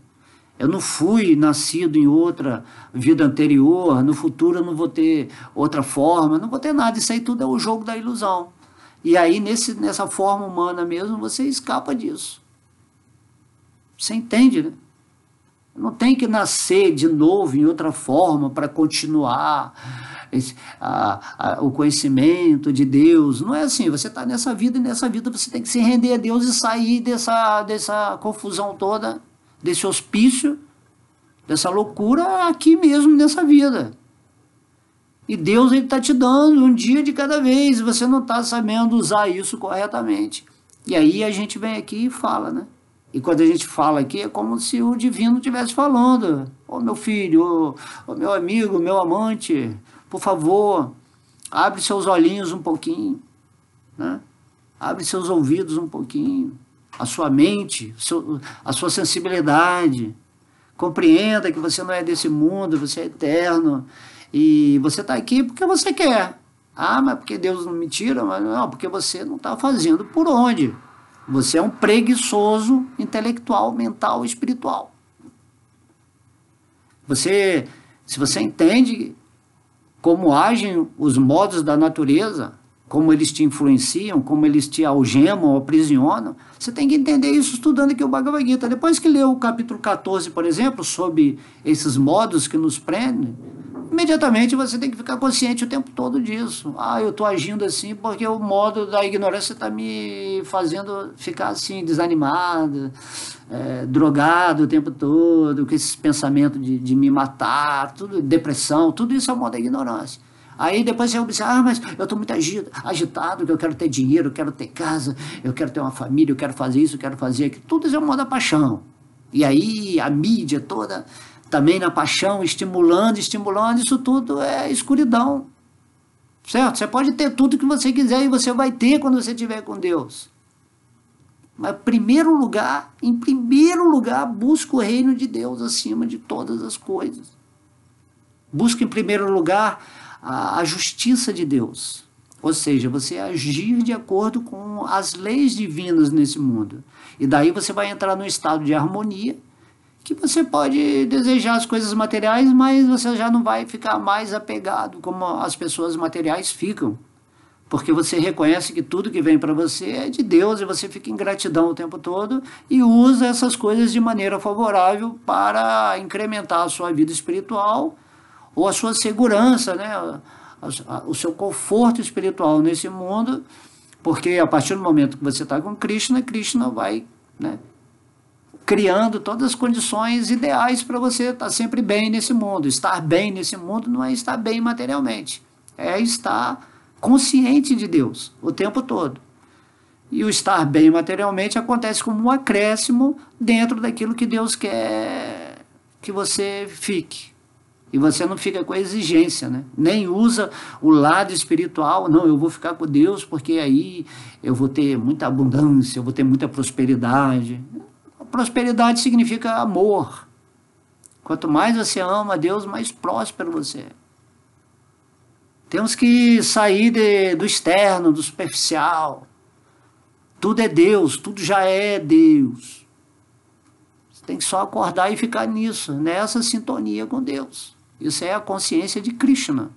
Speaker 1: Eu não fui nascido em outra vida anterior, no futuro eu não vou ter outra forma, não vou ter nada. Isso aí tudo é o jogo da ilusão. E aí, nessa forma humana mesmo, você escapa disso. Você entende, né? Não tem que nascer de novo em outra forma para continuar o conhecimento de Deus. Não é assim. Você está nessa vida e nessa vida você tem que se render a Deus e sair dessa confusão toda, desse hospício, dessa loucura aqui mesmo nessa vida. E Deus está te dando um dia de cada vez e você não está sabendo usar isso corretamente. E aí a gente vem aqui e fala, né? E quando a gente fala aqui, é como se o divino estivesse falando. Ô meu filho, ô meu amigo, meu amante, por favor, abre seus olhinhos um pouquinho, né? Abre seus ouvidos um pouquinho, a sua mente, a sua sensibilidade. Compreenda que você não é desse mundo, você é eterno. E você está aqui porque você quer. Ah, mas porque Deus não me tira? Mas não, porque você não está fazendo por onde. Você é um preguiçoso intelectual, mental, espiritual. Se você entende como agem os modos da natureza, como eles te influenciam, como eles te algemam, aprisionam, você tem que entender isso estudando aqui o Bhagavad Gita. Depois que leu o capítulo 14, por exemplo, sobre esses modos que nos prendem, imediatamente você tem que ficar consciente o tempo todo disso. Ah, eu estou agindo assim porque o modo da ignorância está me fazendo ficar assim, desanimado, drogado o tempo todo, com esses pensamentos de me matar, tudo, depressão, tudo isso é o modo da ignorância. Aí depois você observa, mas eu estou muito agitado, que eu quero ter dinheiro, eu quero ter casa, eu quero ter uma família, eu quero fazer isso, eu quero fazer aquilo. Tudo isso é o modo da paixão. E aí a mídia toda também na paixão, estimulando, isso tudo é escuridão, certo? Você pode ter tudo que você quiser e você vai ter quando você estiver com Deus. Mas em primeiro lugar, busca o reino de Deus acima de todas as coisas. Busca em primeiro lugar a justiça de Deus. Ou seja, você agir de acordo com as leis divinas nesse mundo. E daí você vai entrar num estado de harmonia, que você pode desejar as coisas materiais, mas você já não vai ficar mais apegado como as pessoas materiais ficam. Porque você reconhece que tudo que vem para você é de Deus e você fica em gratidão o tempo todo e usa essas coisas de maneira favorável para incrementar a sua vida espiritual ou a sua segurança, né? O seu conforto espiritual nesse mundo, porque a partir do momento que você está com Krishna, Krishna vai, né, criando todas as condições ideais para você estar sempre bem nesse mundo. Estar bem nesse mundo não é estar bem materialmente, é estar consciente de Deus o tempo todo. E o estar bem materialmente acontece como um acréscimo dentro daquilo que Deus quer que você fique. E você não fica com a exigência, né? Nem usa o lado espiritual, não, eu vou ficar com Deus porque aí eu vou ter muita abundância, eu vou ter muita prosperidade. Prosperidade significa amor. Quanto mais você ama a Deus, mais próspero você é. Temos que sair do externo, do superficial. Tudo é Deus, tudo já é Deus. Você tem que só acordar e ficar nisso, nessa sintonia com Deus. Isso é a consciência de Krishna.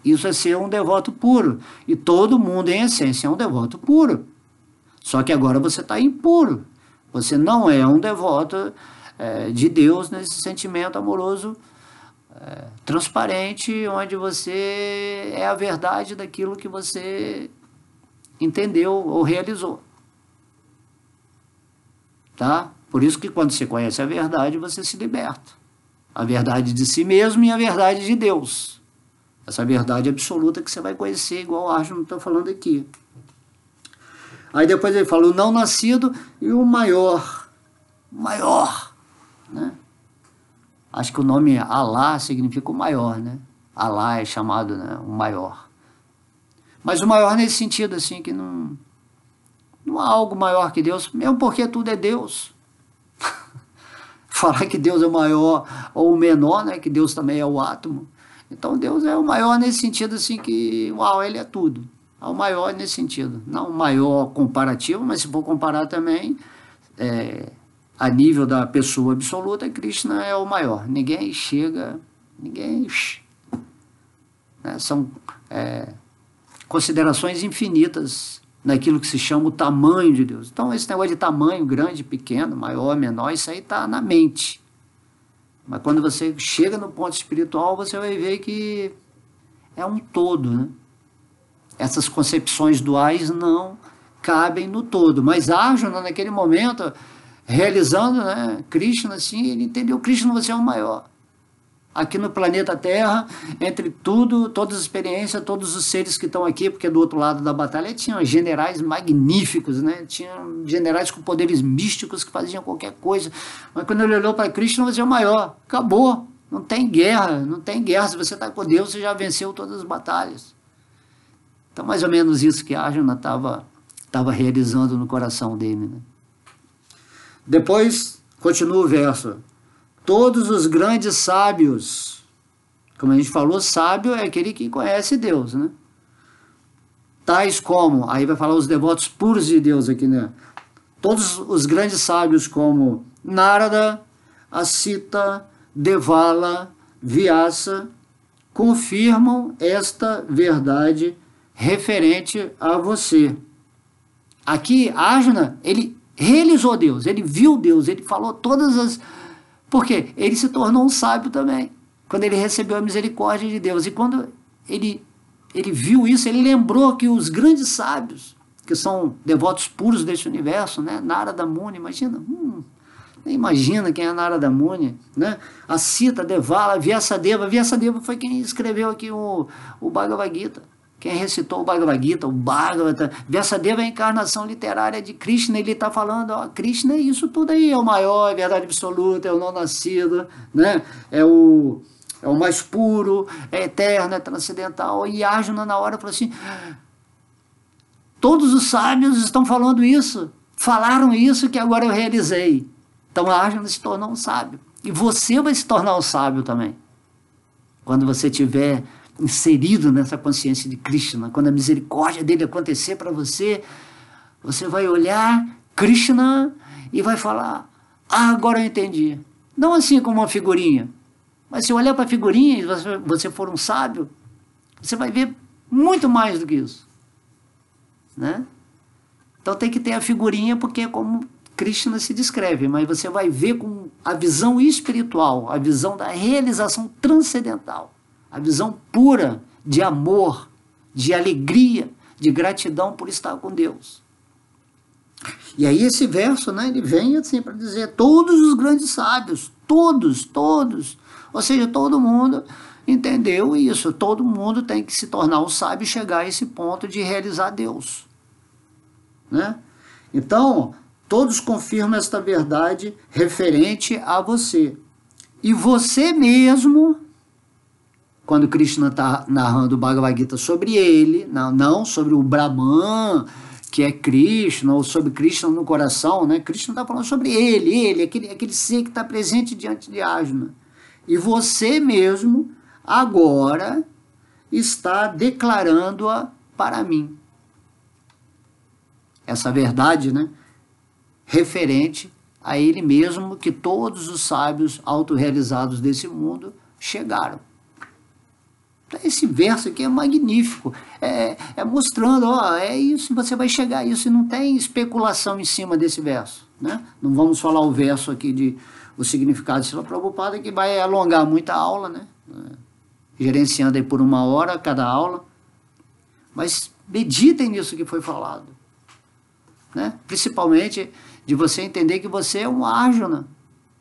Speaker 1: Isso é ser um devoto puro. E todo mundo, em essência, é um devoto puro. Só que agora você está impuro. Você não é um devoto de Deus nesse sentimento amoroso transparente, onde você é a verdade daquilo que você entendeu ou realizou. Tá? Por isso que quando você conhece a verdade, você se liberta. A verdade de si mesmo e a verdade de Deus. Essa verdade absoluta que você vai conhecer, igual o Arjuna está falando aqui. Aí depois ele fala o não nascido e o maior. Maior. Né? Acho que o nome Alá significa o maior, né? Alá é chamado, né, o maior. Mas o maior nesse sentido, assim, que não há algo maior que Deus, mesmo porque tudo é Deus. Falar que Deus é o maior ou o menor, né, que Deus também é o átomo. Então Deus é o maior nesse sentido, assim, que, uau, ele é tudo. É o maior nesse sentido. Não o maior comparativo, mas se for comparar também, a nível da pessoa absoluta, Krishna é o maior. Ninguém chega, né? São considerações infinitas naquilo que se chama o tamanho de Deus. Então, esse negócio de tamanho, grande, pequeno, maior, menor, isso aí está na mente. Mas quando você chega no ponto espiritual, você vai ver que é um todo, né? Essas concepções duais não cabem no todo. Mas Arjuna, naquele momento, realizando, né, Krishna, assim, ele entendeu: Krishna, você é o maior. Aqui no planeta Terra, entre tudo, todas as experiências, todos os seres que estão aqui, porque do outro lado da batalha tinham generais magníficos, né? Tinham generais com poderes místicos que faziam qualquer coisa. Mas quando ele olhou para Krishna, você é o maior. Acabou. Não tem guerra, não tem guerra. Se você está com Deus, você já venceu todas as batalhas. Então, mais ou menos isso que Arjuna estava realizando no coração dele, né? Depois, continua o verso. Todos os grandes sábios, como a gente falou, sábio é aquele que conhece Deus, né? Tais como, aí vai falar os devotos puros de Deus aqui, né? Todos os grandes sábios como Narada, Asita, Devala, Vyasa, confirmam esta verdade referente a você. Aqui, Arjuna, ele realizou Deus, ele viu Deus, ele falou todas as... Por quê? Ele se tornou um sábio também, quando ele recebeu a misericórdia de Deus. E quando ele viu isso, ele lembrou que os grandes sábios, que são devotos puros desse universo, né? Narada Muni, imagina, nem imagina quem é Narada Muni, né? Asita, Devala, Vyasadeva. Vyasadeva foi quem escreveu aqui o Bhagavad Gita. Quem recitou o Bhagavad Gita, o Bhagavata. Vyasadeva é a encarnação literária de Krishna. Ele está falando, ó, Krishna é isso tudo aí, é o maior, é a verdade absoluta, é o não nascido, né? É o mais puro, é eterno, é transcendental. E Arjuna na hora falou assim, todos os sábios estão falando isso, falaram isso que agora eu realizei. Então Arjuna se tornou um sábio. E você vai se tornar um sábio também. Quando você tiver inserido nessa consciência de Krishna, quando a misericórdia dele acontecer para você, você vai olhar Krishna e vai falar, agora eu entendi. Não assim como uma figurinha, mas se olhar para a figurinha e você for um sábio, você vai ver muito mais do que isso, né? Então tem que ter a figurinha, porque é como Krishna se descreve, mas você vai ver com a visão espiritual, a visão da realização transcendental, a visão pura de amor, de alegria, de gratidão por estar com Deus. E aí esse verso, né, ele vem assim para dizer, todos os grandes sábios, todos, ou seja, todo mundo entendeu isso, todo mundo tem que se tornar um sábio e chegar a esse ponto de realizar Deus, né? Então, todos confirmam esta verdade referente a você. E você mesmo, quando Krishna está narrando o Bhagavad Gita sobre ele, não sobre o Brahman, que é Krishna, ou sobre Krishna no coração, né? Krishna está falando sobre ele, aquele ser que está presente diante de Arjuna. E você mesmo, agora, está declarando-a para mim. Essa verdade, né? Referente a ele mesmo, que todos os sábios autorrealizados desse mundo chegaram. Esse verso aqui é magnífico, é mostrando, ó, é isso, você vai chegar a isso, e não tem especulação em cima desse verso, né? Não vamos falar o verso aqui o significado de Srila Prabhupada, que vai alongar muita aula, né? Gerenciando aí por 1 hora cada aula, mas meditem nisso que foi falado, né? Principalmente de você entender que você é um Arjuna,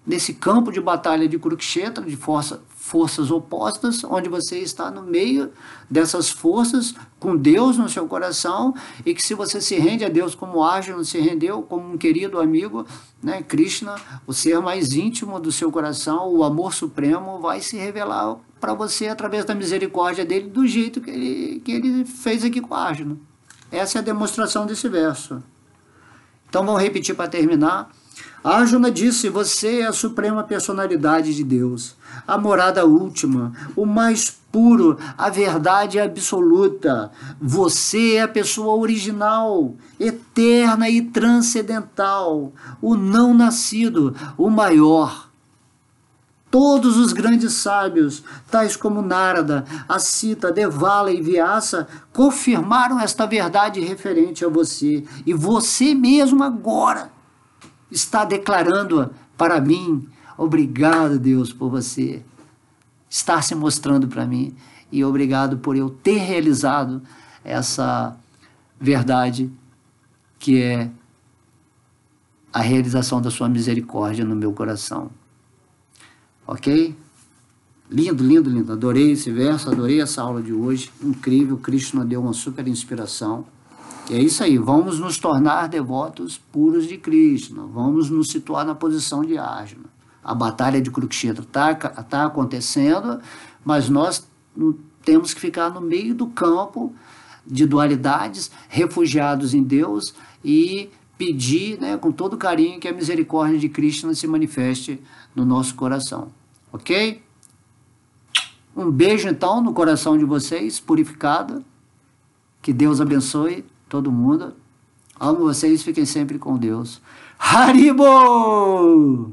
Speaker 1: nesse campo de batalha de Kurukshetra, de forças opostas, onde você está no meio dessas forças, com Deus no seu coração, e que se você se rende a Deus como Arjuna se rendeu, como um querido amigo, né, Krishna, o ser mais íntimo do seu coração, o amor supremo, vai se revelar para você através da misericórdia dele, do jeito que ele fez aqui com Arjuna. Essa é a demonstração desse verso. Então vamos repetir para terminar. Arjuna disse: você é a suprema personalidade de Deus, a morada última, o mais puro, a verdade absoluta. Você é a pessoa original, eterna e transcendental, o não nascido, o maior. Todos os grandes sábios, tais como Narada, Asita, Devala e Vyasa, confirmaram esta verdade referente a você. E você mesmo agora está declarando para mim: obrigado, Deus, por você estar se mostrando para mim, e obrigado por eu ter realizado essa verdade que é a realização da sua misericórdia no meu coração. Ok? Lindo, lindo, lindo. Adorei esse verso, adorei essa aula de hoje. Incrível, Krishna deu uma super inspiração. E é isso aí, vamos nos tornar devotos puros de Krishna, vamos nos situar na posição de Arjuna. A batalha de Kurukshetra está acontecendo, mas nós temos que ficar no meio do campo de dualidades, refugiados em Deus, e pedir, né, com todo carinho, que a misericórdia de Krishna se manifeste no nosso coração. Ok? Um beijo, então, no coração de vocês, purificado. Que Deus abençoe todo mundo. Amo vocês, fiquem sempre com Deus. Haribo!